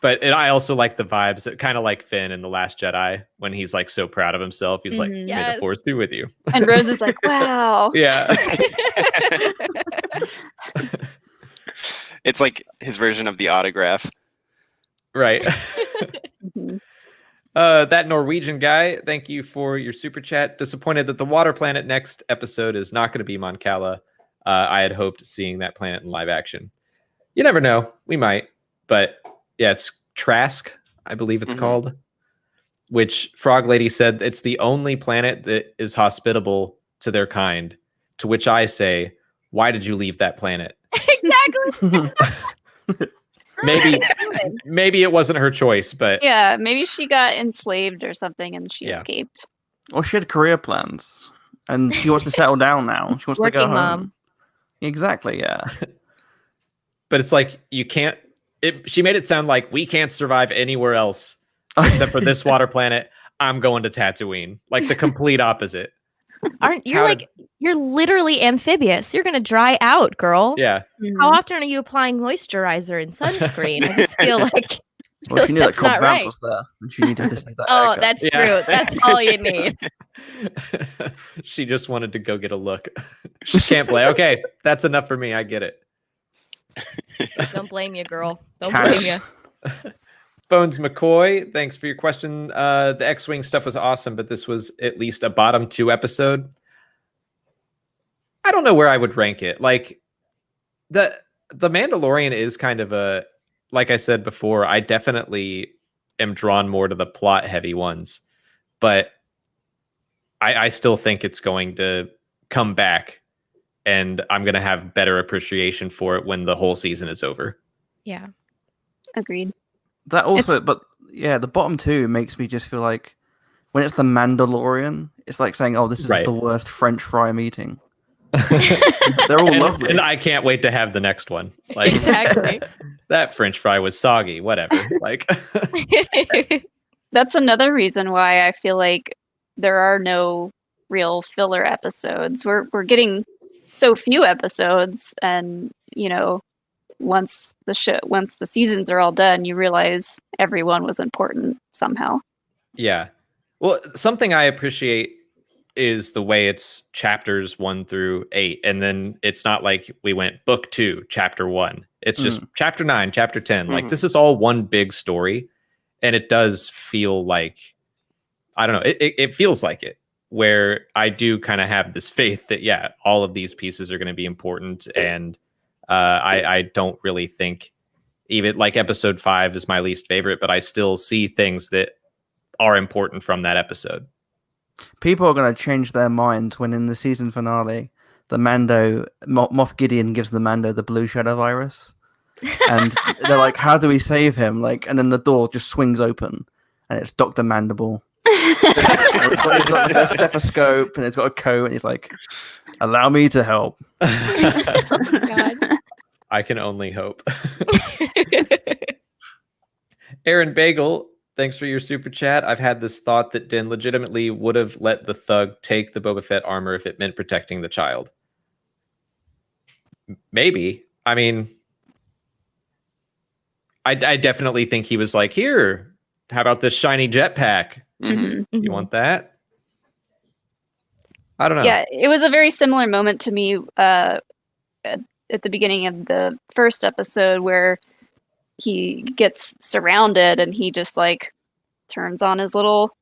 But I also like the vibes, kind of like Finn in The Last Jedi, when he's like so proud of himself. He's like, may the force be with you. And Rose is like, wow. Yeah. It's like his version of the autograph. Right. That Norwegian guy, thank you for your super chat. Disappointed that the water planet next episode is not going to be Mon Cala. I had hoped seeing that planet in live action. You never know. We might. But yeah, it's Trask, I believe it's called. Which Frog Lady said it's the only planet that is hospitable to their kind. To which I say, why did you leave that planet? Exactly. Maybe it wasn't her choice, but yeah, maybe she got enslaved or something and she escaped. Or she had career plans and she wants to settle down now. She wants to go home. Mom. Exactly, yeah. But it's like you can't. She made it sound like we can't survive anywhere else except for this water planet. I'm going to Tatooine, like the complete opposite. Aren't you you're literally amphibious? You're gonna dry out, girl. Yeah. How often are you applying moisturizer and sunscreen? I just feel like well, she knew that that's not Cobb Vanth right. was there, and she needed to say that. Oh, that's true. That's all you need. She just wanted to go get a look. She can't play. Okay, that's enough for me. I get it. Don't blame you, girl. Don't blame you. Bones McCoy, thanks for your question. The X-Wing stuff was awesome, but this was at least a bottom 2 episode. I don't know where I would rank it. Like the Mandalorian is kind of a, like I said before, I definitely am drawn more to the plot heavy ones, but I still think it's going to come back and I'm going to have better appreciation for it when the whole season is over. Yeah. Agreed. That also, but yeah, the bottom 2 makes me just feel like when it's the Mandalorian, it's like saying, "Oh, this is the worst French fry I'm eating." They're all lovely, and I can't wait to have the next one. Like exactly, that French fry was soggy. Whatever. Like that's another reason why I feel like there are no real filler episodes. We're getting so few episodes, and once the seasons are all done, you realize everyone was important somehow. Yeah. Well, something I appreciate is the way it's chapters 1 through 8. And then it's not like we went book 2, chapter 1. It's just chapter 9, chapter 10. Like this is all one big story. And it does feel like, I don't know, it feels like it, where I do kind of have this faith that, all of these pieces are going to be important. And I don't really think even like episode 5 is my least favorite, but I still see things that are important from that episode. People are going to change their minds when in the season finale, the Moff Gideon gives the Mando the blue shadow virus. And they're like, how do we save him? Like, and then the door just swings open and it's Dr. Mandible. He's got the stethoscope and it's got a coat and he's like, allow me to help. Oh, God. I can only hope. Aaron Bagel, thanks for your super chat. I've had this thought that Din legitimately would have let the thug take the Boba Fett armor if it meant protecting the child. Maybe. I mean, I definitely think he was like, here, how about this shiny jetpack? You want that? I don't know. Yeah, it was a very similar moment to me at the beginning of the first episode where he gets surrounded and he just like turns on his little,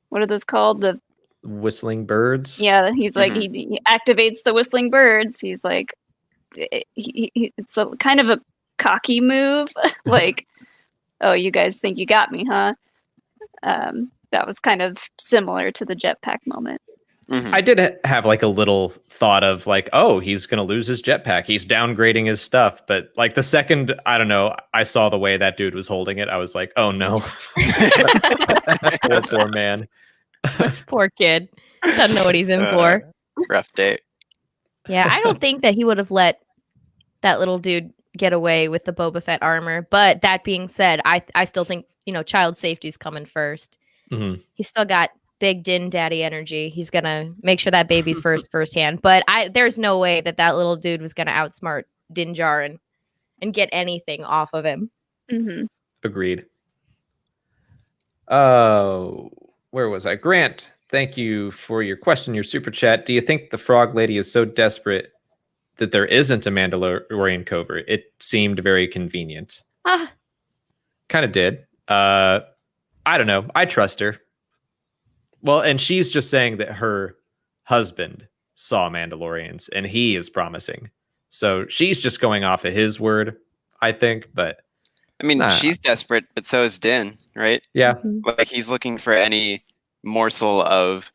what are those called? The whistling birds. Yeah, he's like he activates the whistling birds. He's like it's a kind of a cocky move, like, oh, you guys think you got me, huh? That was kind of similar to the jetpack moment. I did have like a little thought of like, oh, he's going to lose his jetpack. He's downgrading his stuff. But like the second, I don't know, I saw the way that dude was holding it. I was like, oh no. Poor man. This poor kid doesn't know what he's in for. Rough day. Yeah, I don't think that he would have let that little dude get away with the Boba Fett armor. But that being said, I still think, child safety is coming first. Mm-hmm. He's still got big Din Daddy energy. He's gonna make sure that baby's firsthand. But there's no way that little dude was gonna outsmart Din Djarin and get anything off of him. Mm-hmm. Agreed. Oh, where was I? Grant, thank you for your question, your super chat. Do you think the Frog Lady is so desperate that there isn't a Mandalorian covert? It seemed very convenient. Kind of did. I don't know. I trust her. Well, and she's just saying that her husband saw Mandalorians and he is promising. So she's just going off of his word, I think. But I mean, she's desperate, but so is Din, right? yeah. Like he's looking for any morsel of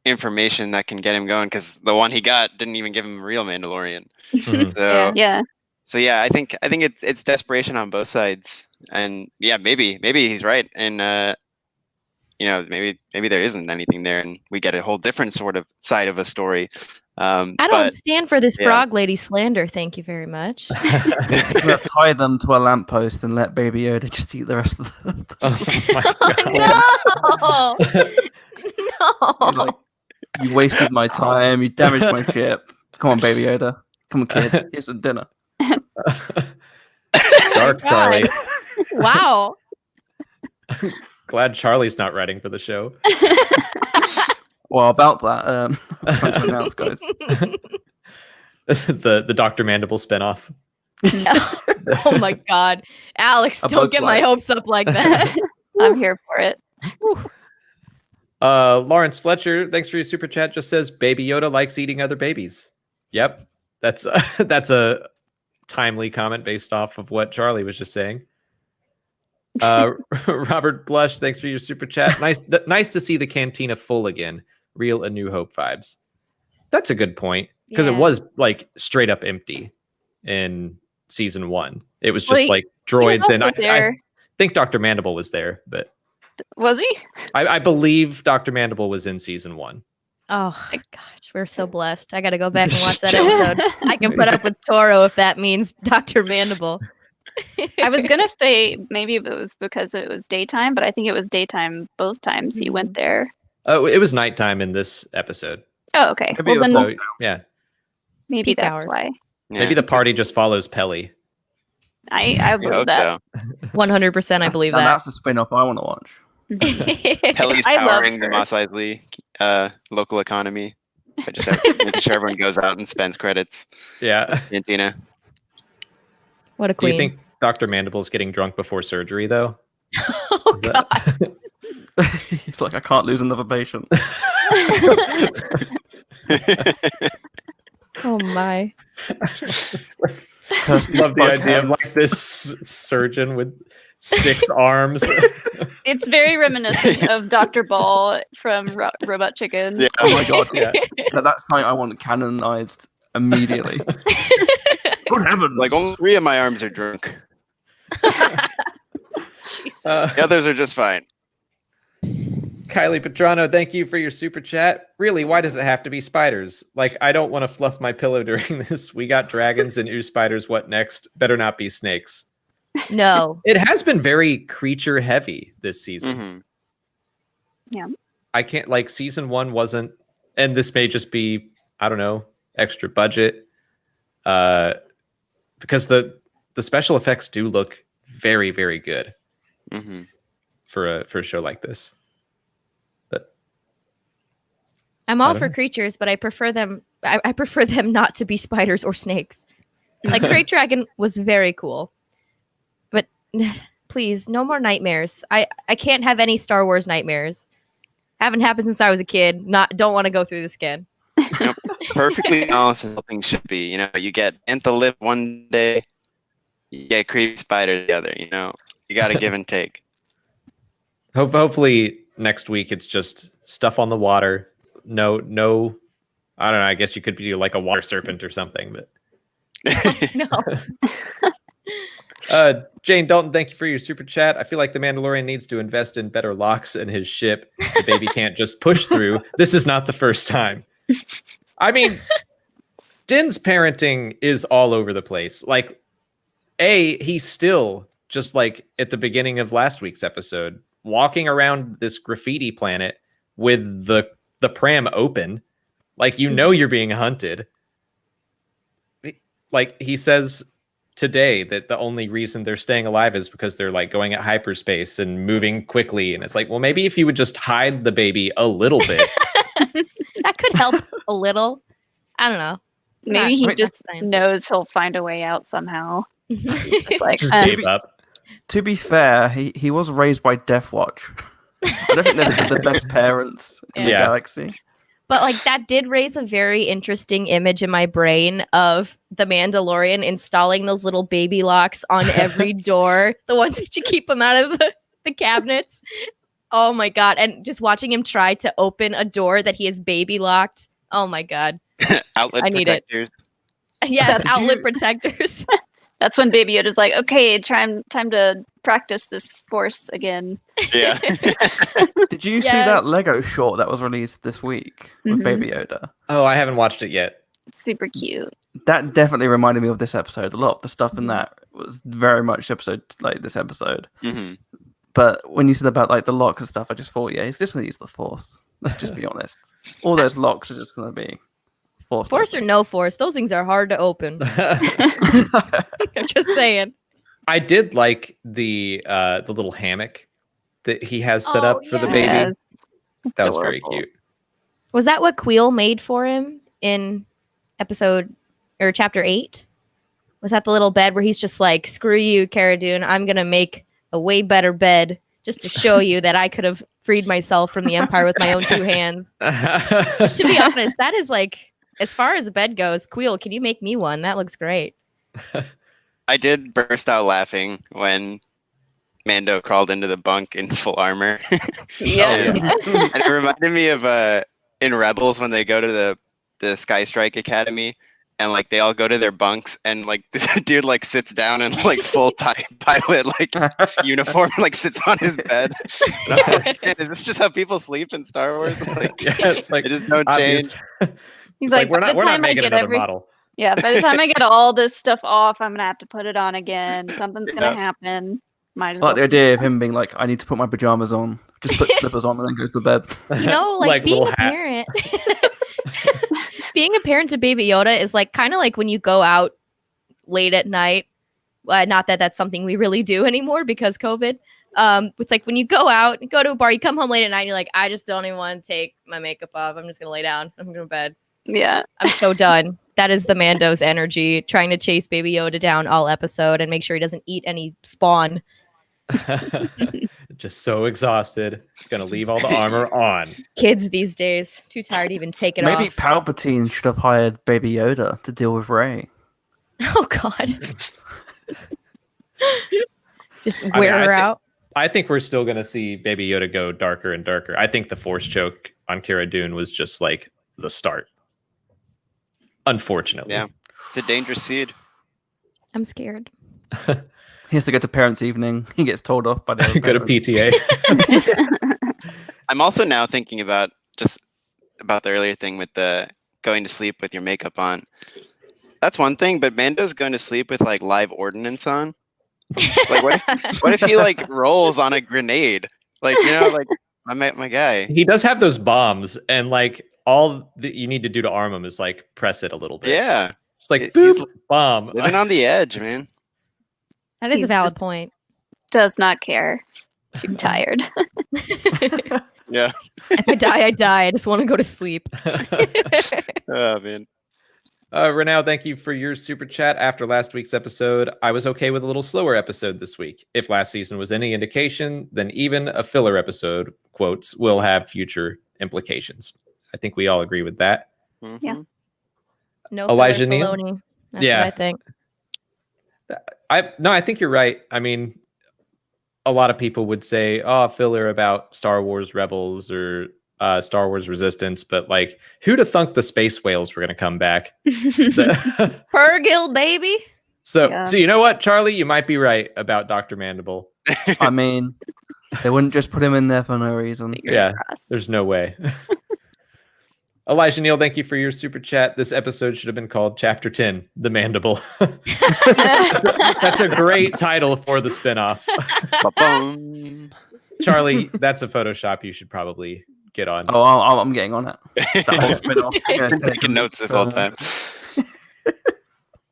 information that can get him going, because the one he got didn't even give him a real Mandalorian. So Yeah. So yeah, I think it's desperation on both sides, and yeah, maybe he's right, and maybe there isn't anything there, and we get a whole different sort of side of a story. I don't stand for this Frog Lady slander. Thank you very much. We'll tie them to a lamppost and let Baby Yoda just eat the rest of them. Oh my God. No! You wasted my time. You damaged my ship. Come on, Baby Yoda. Come on, kid. Here's some dinner. Dark Charlie. Wow. Glad Charlie's not writing for the show. Well, about that, something else, guys. the Dr. Mandible spinoff. Oh my God, Alex! Don't get my hopes up like that. I'm here for it. Lawrence Fletcher, thanks for your super chat. Just says Baby Yoda likes eating other babies. Yep, that's a timely comment based off of what Charlie was just saying. Robert Blush, thanks for your super chat. Nice to see the cantina full again. Real A New Hope vibes. That's a good point, because it was like straight up empty in season 1. It was just like droids, and I think Dr. Mandible was there, but was he? I believe Dr. Mandible was in season 1. Oh my gosh, we're so blessed. I got to go back and watch that episode. I can put up with Toro if that means Dr. Mandible. I was gonna say maybe it was because it was daytime, but I think it was daytime both times he went there. Oh, it was nighttime in this episode. Oh, okay. Maybe Well, then yeah. maybe Peak that's hours. why. Yeah. Maybe the party just follows Pelly. I I believe hope that. so. 100%, I believe Now, that. that's the spin-off I want to watch. Pelly's I love powering the her. Mos Eisley local economy. I just making sure everyone goes out and spends credits. Yeah. Cantina. What a Do queen. you think Dr. Mandible's getting drunk before surgery, though? Oh God. It's like, I can't lose another patient. Oh my. Love the idea of like this surgeon with 6 arms. It's very reminiscent of Dr. Ball from Robot Chicken. Yeah. Oh my God. Yeah. That's something I want canonized immediately. Good heavens. Like only 3 of my arms are drunk. Jesus. The others are just fine. Kylie Petrano, thank you for your super chat. Really, why does it have to be spiders? Like, I don't want to fluff my pillow during this. We got dragons and ooze spiders. What next? Better not be snakes. No. It has been very creature heavy this season. Mhm. Yeah. I can't, like, season 1 wasn't, and this may just be, I don't know, extra budget. Because the special effects do look very, very good Mhm. for a show like this. But I'm I all don't for know. creatures, but I prefer them I prefer them not to be spiders or snakes. Like Great Dragon was very cool. But please, no more nightmares. I can't have any Star Wars nightmares. Haven't happened since I was a kid. Don't want to go through this again. Perfectly balanced as things should be. You get Anthalip one day, you get creepy spider the other. You got to give and take. hopefully next week it's just stuff on the water, no. I don't know. I guess you could be like a water serpent or something. But No. Jane Dalton, thank you for your super chat. I feel like the Mandalorian needs to invest in better locks in his ship. The baby can't just push through. This is not the first time. I mean, Din's parenting is all over the place. Like, he's still just like at the beginning of last week's episode, walking around this graffiti planet with the pram open. Like, you're being hunted. Like, he says today that the only reason they're staying alive is because they're like going at hyperspace and moving quickly. And it's like, well, maybe if you would just hide the baby a little bit. That could help a little. I don't know. Maybe he Not just scientist. knows he'll find a way out somehow. It's like, Just gave up. To be fair, he was raised by Death Watch. I don't think they're the best parents in the Yeah. galaxy. But like that did raise a very interesting image in my brain of the Mandalorian installing those little baby locks on every door, the ones that you keep them out of the cabinets. Oh my god! And just watching him try to open a door that he has baby locked. Oh my god! Outlet I need it. protectors. Yes, Did outlet you- protectors. that's when Baby Yoda's like, okay, time to practice this force again. Yeah. Did you see Yes. that Lego short that was released this week with Mhm. Baby Yoda? Oh, I haven't watched it yet. It's super cute. That definitely reminded me of this episode. A lot of the stuff in that was very much episode like this episode. hmm But when you said about like the locks and stuff, I just thought, yeah, he's just gonna use the Force. Let's just be honest. All those locks are just gonna be Force. Force or no force, those things are hard to open. I'm just saying. I did like the little hammock that he has set Oh, up for the yeah. baby. Yes. That was very Adorable. cute. Was that what Queel made for him in episode or chapter 8? Was that the little bed where he's just like, screw you, Cara Dune, I'm gonna make a way better bed just to show you that I could have freed myself from the Empire with my own 2 hands. To be honest, that is like, as far as a bed goes, Queel, can you make me one? That looks great. I did burst out laughing when Mando crawled into the bunk in full armor. Yeah. And it reminded me of in Rebels when they go to the Sky Strike Academy and like they all go to their bunks and like the dude like sits down in like full pilot like uniform like sits on his bed. And I'm like, man, is this just how people sleep in Star Wars? Like, Yeah, it's like it is no obvious. change. He's It's like, we're by not the we're not time I making get another model. Yeah, by the time I get all this stuff off, I'm gonna have to put it on again. Something's gonna Yeah. happen. Might as I like the well. idea of him being like, I need to put my pajamas on. Just put slippers on and then goes to bed. You know, like, Like being little a hat. parent. Being a parent to Baby Yoda is like kind of like when you go out late at night. Not that that's something we really do anymore because COVID. It's like when you go out, go to a bar, you come home late at night, and you're like, I just don't even want to take my makeup off. I'm just gonna lay down. I'm going to bed. Yeah. I'm so done. That is the Mando's energy, trying to chase Baby Yoda down all episode and make sure he doesn't eat any spawn. Just so exhausted. Gonna leave all the armor on. Kids these days, too tired to even take it Maybe off. Palpatine should have hired Baby Yoda to deal with Rey. Oh God. Just mean, wear I her think- out. I think we're still gonna see Baby Yoda go darker and darker. I think the Force choke on Cara Dune was just like the start. Unfortunately. Yeah. It's a dangerous seed. I'm scared. He has to go to parents' evening. He gets told off by the other Go to parents. PTA. I'm also now thinking about the earlier thing with the going to sleep with your makeup on. That's one thing, but Mando's going to sleep with like live ordnance on. Like what if he like rolls on a grenade? Like, you know, like my guy. He does have those bombs, and like all that you need to do to arm him is like press it a little bit. Yeah. It's like He's boop, bomb. Living on the edge, man. That is a He's valid just- point. Does not care. Too tired. Yeah. If I die, I die. I just want to go to sleep. Oh man. Renau, thank you for your super chat. After last week's episode, I was okay with a little slower episode this week. If last season was any indication, then even a filler episode, quotes, will have future implications. I think we all agree with that. Mhm. Yeah. No Elijah filler Neal? Filoni. That's Yeah. what I think. I think you're right. I mean, a lot of people would say, "Oh, filler about Star Wars Rebels or Star Wars Resistance, but like, who'd have thunk the space whales were going to come back? Purrgil, baby. So you know what, Charlie, you might be right about Dr. Mandible. I mean, they wouldn't just put him in there for no reason. Fingers crossed. There's no way. Elijah Neal, thank you for your super chat. This episode should have been called Chapter 10, The Mandible. That's a great title for the spinoff. Ba-boom. Charlie, that's a Photoshop you should probably get on. Oh, I'm getting on it. That whole spin-off. He's been taking notes this whole time.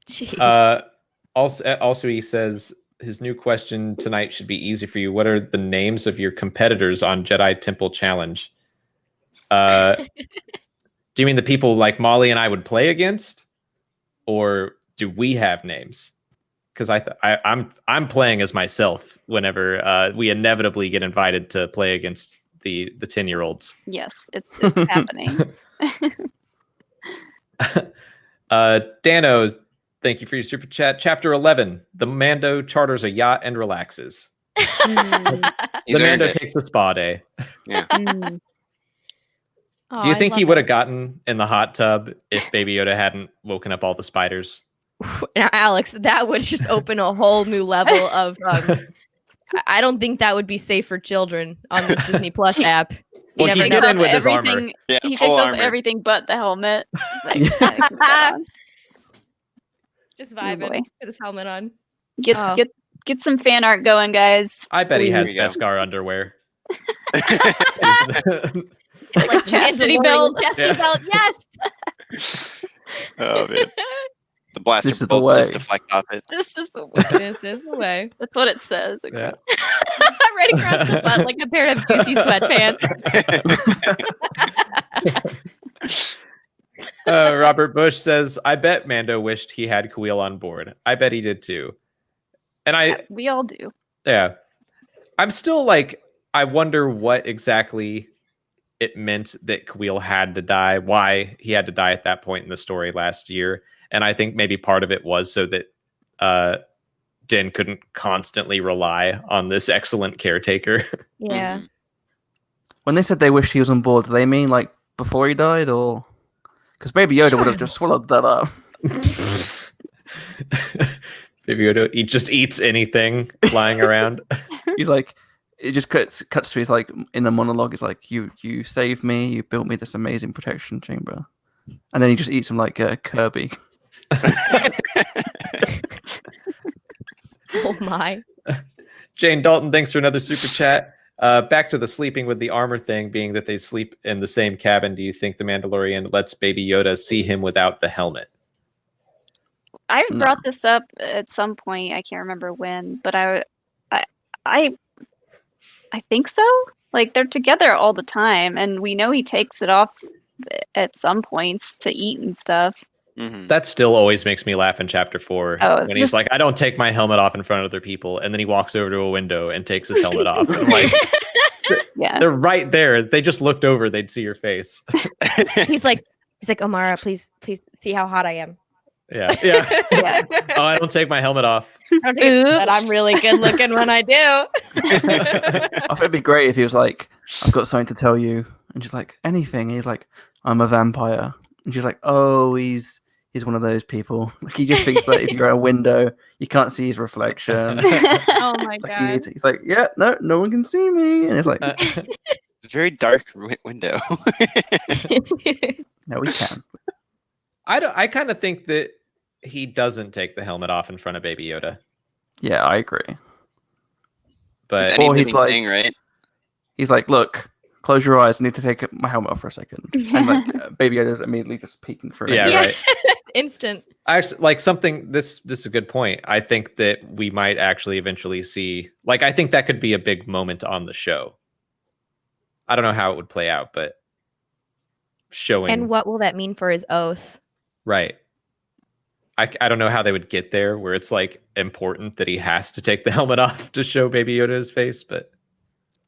Jeez. Also, he says his new question tonight should be easy for you. What are the names of your competitors on Jedi Temple Challenge? Do you mean the people like Molly and I would play against, or do we have names? Because I'm playing as myself whenever we inevitably get invited to play against the 10-year-olds. Yes, it's happening. Dano, thank you for your super chat. Chapter 11: The Mando charters a yacht and relaxes. He's The earned Mando it. takes a spa day. Yeah. Oh, Do you I think he love would it. have gotten in the hot tub if Baby Yoda hadn't woken up all the spiders? Now, Alex, that would just open a whole new level of. I don't think that would be safe for children on this Disney Plus app. You Well, never he know. did end with his armor. everything. Yeah, He takes full off armor. everything but the helmet. Like, Just boy. vibing with his helmet on. get Oh. get some fan art going, guys. I bet he has Here we go. Beskar underwear. Like chastity Mandalorian belt. chastity Yeah. belt, yes. Oh man. The blaster This is the bolt just way. deflect off it. This is the way. This is the way. That's what it says. Yeah. Right across the butt like a pair of juicy sweatpants. Robert Bush says, I bet Mando wished he had Kuil on board. I bet he did too. And We all do. I'm still like, I wonder what exactly it meant that Kuil had to die, why he had to die at that point in the story last year. And I think maybe part of it was so that Din couldn't constantly rely on this excellent caretaker. Yeah. When they said they wish he was on board, do they mean like before he died, or because Baby Yoda would have just swallowed that up? Baby Yoda just eats anything flying around. He's like, it just cuts to his like in the monologue. It's like, you saved me, you built me this amazing protection chamber, and then he just eats him like Kirby. Oh my. Jane Dalton, thanks for another super chat. Back to the sleeping with the armor thing, being that they sleep in the same cabin. Do you think the Mandalorian lets Baby Yoda see him without the helmet? I No. brought this up at some point. I can't remember when, but I think so. Like, they're together all the time, and we know he takes it off at some points to eat and stuff. Mhm. That still always makes me laugh in chapter 4 Oh, when he's just- like, I don't take my helmet off in front of other people. And then he walks over to a window and takes his helmet off. I'm like, Yeah. they're right there. They just looked over. They'd see your face. He's like, Omara, please see how hot I am. Yeah. Yeah. Yeah. Oh, I don't take my helmet off. Don't take it, but I'm Oops. really good looking when I do. I think it'd be great if he was like, I've got something to tell you, and she's like, anything. And he's like, I'm a vampire, and she's like, oh, he's one of those people. Like, he just thinks that if you're at a window, you can't see his reflection. Oh my Like, god. he's like, yeah, no one can see me, and it's like, It's a very dark window. no, we can. I kind of think that he doesn't take the helmet off in front of Baby Yoda. Yeah, I agree. But It's any Or he's living like- thing, right? He's like, look, close your eyes. I need to take my helmet off for a second. And like, Baby Yoda's immediately just peeking through. yeah, Yeah. right. Instant. I actually like something. This is a good point. I think that we might actually eventually see. Like, I think that could be a big moment on the show. I don't know how it would play out, but showing And what will that mean for his oath? right. I don't know how they would get there where it's like important that he has to take the helmet off to show Baby Yoda's face, but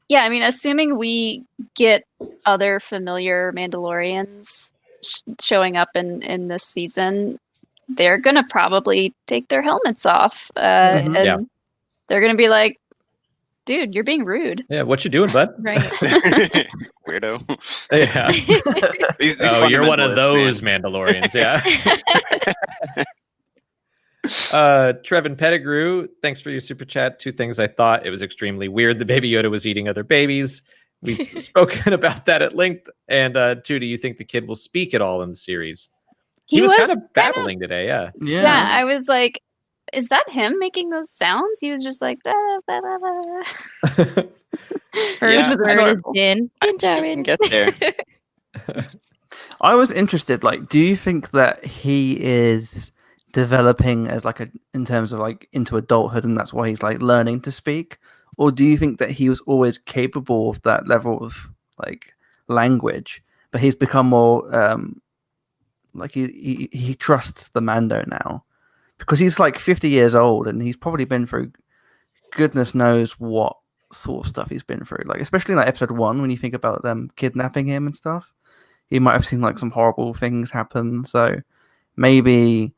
Yeah, I mean, assuming we get other familiar Mandalorians showing up in this season, they're gonna probably take their helmets off, and Yeah. they're gonna be like, "Dude, you're being rude." yeah, what you doing, bud? Right. weirdo. Yeah. These Oh, you're one of fundamentalists, those man. Mandalorians, yeah. Trevin Pettigrew, thanks for your super chat. 2 things I thought. It was extremely weird. The Baby Yoda was eating other babies. We've spoken about that at length. And 2, do you think the kid will speak at all in the series? He was kind of babbling today, yeah. Yeah, I was like, is that him making those sounds? He was just like, "Bah, bah, bah, bah." First Yeah, word is din. I Din think he can Djarin. get there. I was interested. Like, do you think that he is developing as like in terms of like into adulthood, and that's why he's like learning to speak, or do you think that he was always capable of that level of like language, but he's become more like he trusts the Mando now because he's like 50 years old and he's probably been through goodness knows what sort of stuff he's been through. Like especially in like episode 1 when you think about them kidnapping him and stuff. He might have seen like some horrible things happen. So maybe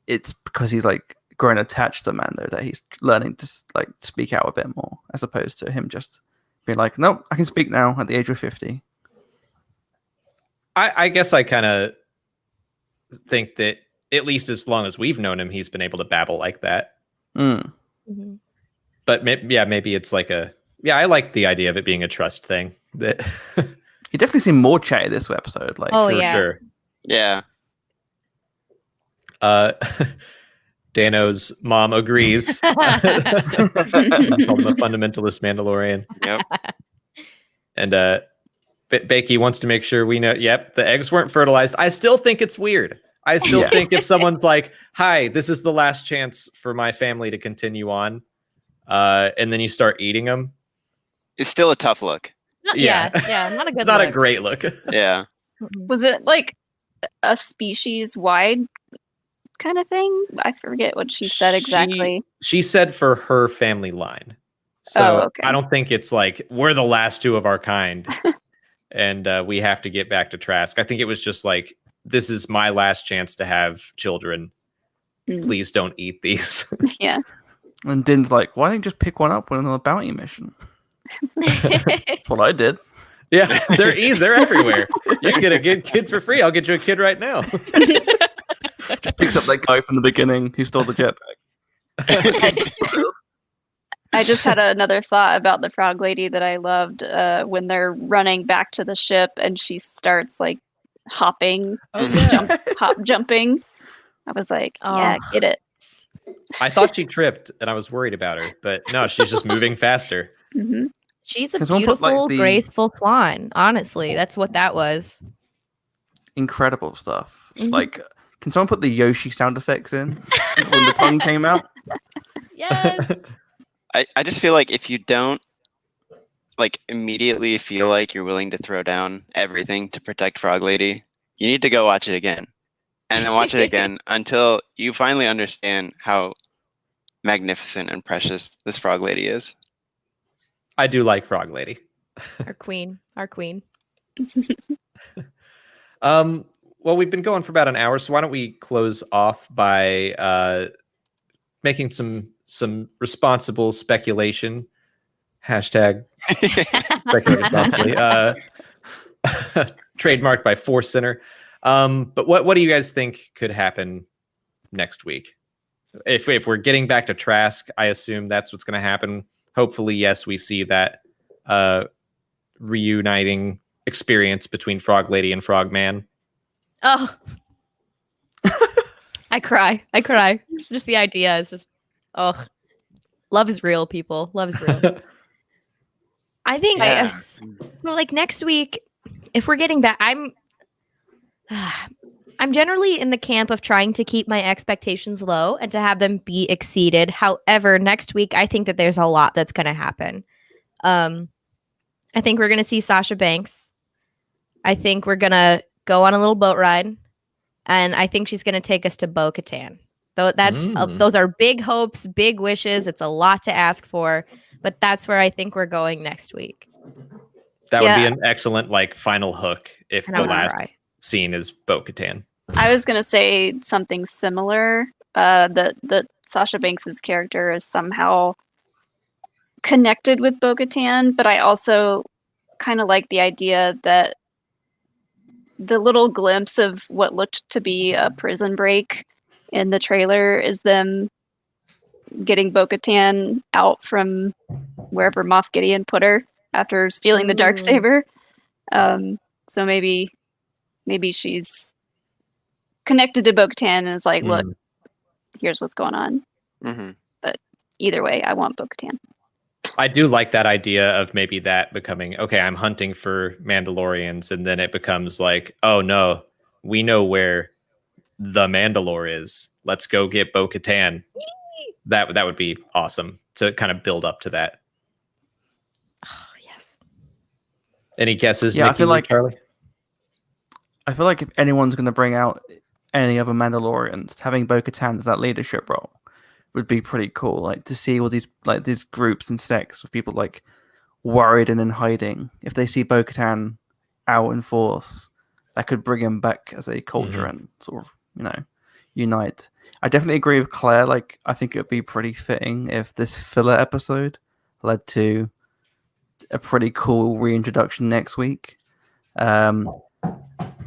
it's because he's like grown attached to Mando that he's learning to like speak out a bit more, as opposed to him just being like, nope, I can speak now at the age of 50. I guess I kind of think that at least as long as we've known him, he's been able to babble like that. Mm-hmm. But maybe it's like I like the idea of it being a trust thing. That He definitely seemed more chatty this episode. Like, Oh, for yeah. sure. Yeah. Dano's mom agrees. Called him a fundamentalist Mandalorian. Yep. And Bakey wants to make sure we know. Yep, the eggs weren't fertilized. I still think it's weird. I still think if someone's like, "Hi, this is the last chance for my family to continue on," and then you start eating them, It's still a tough look. Yeah, not a good it's not look. a great look. Yeah. Was it like a species wide kind of thing? I forget what she said exactly. She said for her family line. So okay. I don't think it's like we're the last 2 of our kind and we have to get back to Trask. I think it was just like, this is my last chance to have children. Please don't eat these. Yeah. And Din's like, why don't you just pick one up when on a bounty mission? That's what I did. Yeah, they're easy. They're everywhere. You can get a good kid for free. I'll get you a kid right now. Just picks up that guy from the beginning who stole the jetpack. I just had another thought about the frog lady that I loved when they're running back to the ship and she starts like hopping, jumping. I was like, yeah, get it. I thought she tripped and I was worried about her, but no, she's just moving faster. Mm-hmm. She's a Can someone put, beautiful, like, the- graceful swan. Honestly, that's what that was. Incredible stuff. Mhm. Like, can someone put the Yoshi sound effects in when the tongue came out? Yes. I just feel like if you don't like immediately feel like you're willing to throw down everything to protect Frog Lady, you need to go watch it again. And then watch it again until you finally understand how magnificent and precious this Frog Lady is. I do like Frog Lady. Our queen. Well, we've been going for about an hour, so why don't we close off by making some responsible speculation. Hashtag speculate responsibly. Trademarked by Force Center. But what do you guys think could happen next week? If we're getting back to Trask, I assume that's what's going to happen. Hopefully, yes, we see that reuniting experience between Frog Lady and Frog Man. Oh. I cry. Just the idea is just, love is real, people. Love is real. I think so. Like next week, if we're getting back, I'm generally in the camp of trying to keep my expectations low and to have them be exceeded. However, next week, I think that there's a lot that's going to happen. I think we're going to see Sasha Banks. I think we're going to go on a little boat ride. And I think she's going to take us to Bo-Katan. Though those are big hopes, big wishes. It's a lot to ask for, but that's where I think we're going next week. That would be an excellent final hook if And the I would last cry. scene is Bo-Katan. I was gonna say something similar. That Sasha Banks's character is somehow connected with Bo-Katan, but I also kind of like the idea that the little glimpse of what looked to be a prison break in the trailer is them getting Bo-Katan out from wherever Moff Gideon put her after stealing the Darksaber. So maybe she's connected to Bo-Katan and is like, look, here's what's going on. Mm-hmm. But either way, I want Bo-Katan. I do like that idea of maybe that becoming, okay, I'm hunting for Mandalorians, and then it becomes like, oh no, we know where the Mandalore is. Let's go get Bo-Katan. That would be awesome to kind of build up to that. Oh, yes. Any guesses, Yeah, Nikki, I feel like Charlie? I feel like if anyone's going to bring out any other Mandalorians, having Bo-Katan as that leadership role would be pretty cool. Like to see all these groups and sects of people like worried and in hiding. If they see Bo-Katan out in force, that could bring him back as a culture and sort of, unite. I definitely agree with Claire. Like, I think it would be pretty fitting if this filler episode led to a pretty cool reintroduction next week.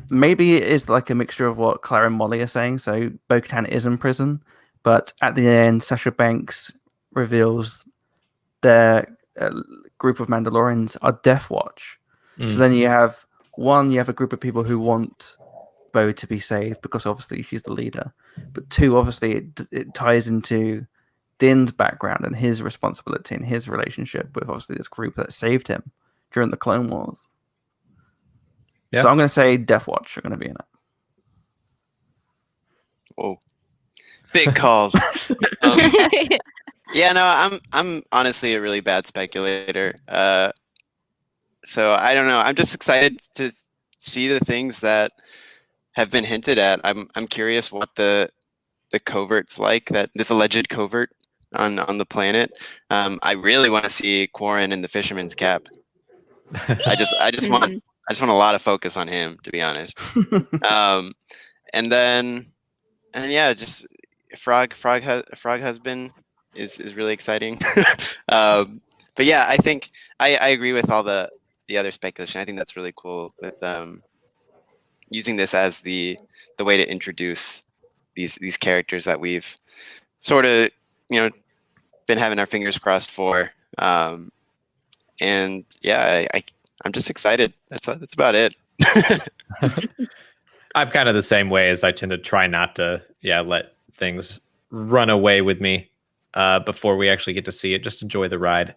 Maybe it is like a mixture of what Claire and Molly are saying. So Bo-Katan is in prison, but at the end, Sasha Banks reveals their group of Mandalorians are Death Watch. So then you have a group of people who want Bo to be saved because obviously she's the leader. But two, obviously it ties into Din's background and his responsibility and his relationship with obviously this group that saved him during the Clone Wars. Yeah. So I'm going to say Death Watch are going to be in it. Whoa, big calls. Yeah, no, I'm honestly a really bad speculator. So I don't know. I'm just excited to see the things that have been hinted at. I'm curious what the covert's like, that this alleged covert on the planet. I really want to see Quarren in the fisherman's cap. I just want a lot of focus on him, to be honest. And yeah, just Frog Husband is really exciting. But yeah, I think I agree with all the other speculation. I think that's really cool with using this as the way to introduce these characters that we've sort of been having our fingers crossed for. And yeah, I'm just excited. That's about it. I'm kind of the same way, as I tend to try not to let things run away with me before we actually get to see it. Just enjoy the ride.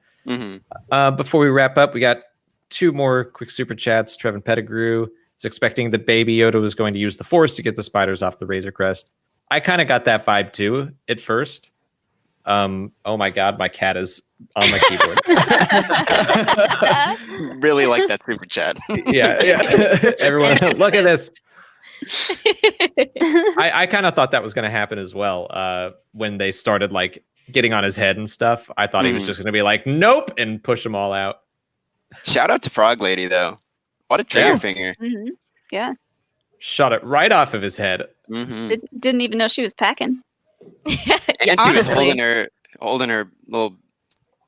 Before we wrap up, we got 2 more quick super chats. Trevin Pettigrew is expecting that Baby Yoda was going to use the Force to get the spiders off the Razor Crest. I kind of got that vibe too at first. Oh my God, my cat is on my keyboard. Really like that super chat. yeah. Everyone, look at this. I kind of thought that was going to happen as well. When they started like getting on his head and stuff, I thought he was just going to be like, nope, and push them all out. Shout out to Frog Lady though. What a trigger finger. Yeah. Shot it right off of his head. Didn't even know she was packing. And she was holding her little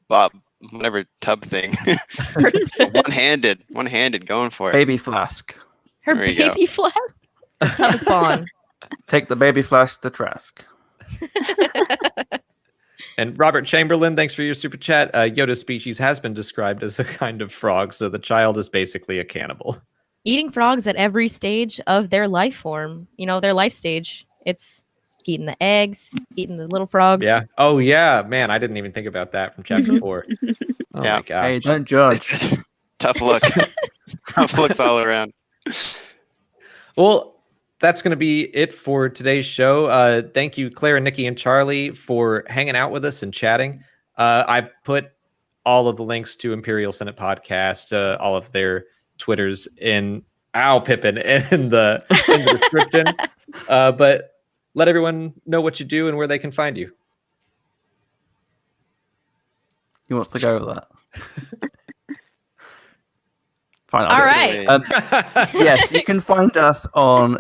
Bob, whatever tub thing. one-handed going for it. Baby flask. Her baby flask? Tub spawn. Take the baby flask to Trask. And Robert Chamberlain, thanks for your super chat. Yoda's species has been described as a kind of frog, so the child is basically a cannibal. Eating frogs at every stage of their life form. Their life stage. It's eating the eggs, eating the little frogs. Yeah. Oh, yeah. Man, I didn't even think about that from chapter 4. Oh, my God. Hey, don't judge. Tough look. Tough looks all around. Well, that's going to be it for today's show. Thank you, Claire, Nikki, and Charlie, for hanging out with us and chatting. I've put all of the links to Imperial Senate Podcast, all of their Twitters in Pippin in the description. But let everyone know what you do and where they can find you. He wants to go with that. Fine. All right. Yes, you can find us on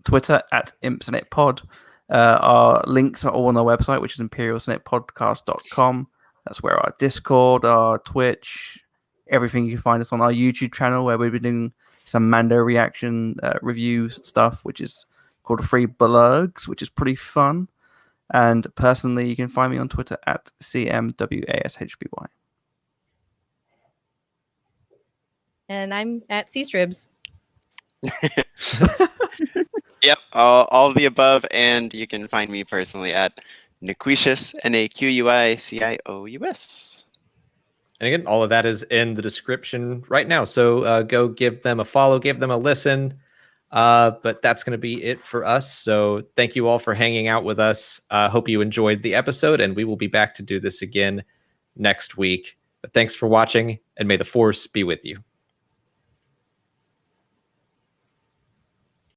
Twitter at ImpSenatePod. Our links are all on our website, which is imperialsenatepodcast.com. That's where our Discord, our Twitch, everything. You can find us on our YouTube channel where we've been doing some Mando reaction review stuff, which is called Free Blugs, which is pretty fun. And personally, you can find me on Twitter at CMWASHBY. And I'm at C-Stribs. Yep, all of the above, and you can find me personally at Naquicious, NAQUICIOUS. And again, all of that is in the description right now. So go give them a follow, give them a listen. But that's going to be it for us. So thank you all for hanging out with us. Hope you enjoyed the episode, and we will be back to do this again next week. But thanks for watching, and may the Force be with you.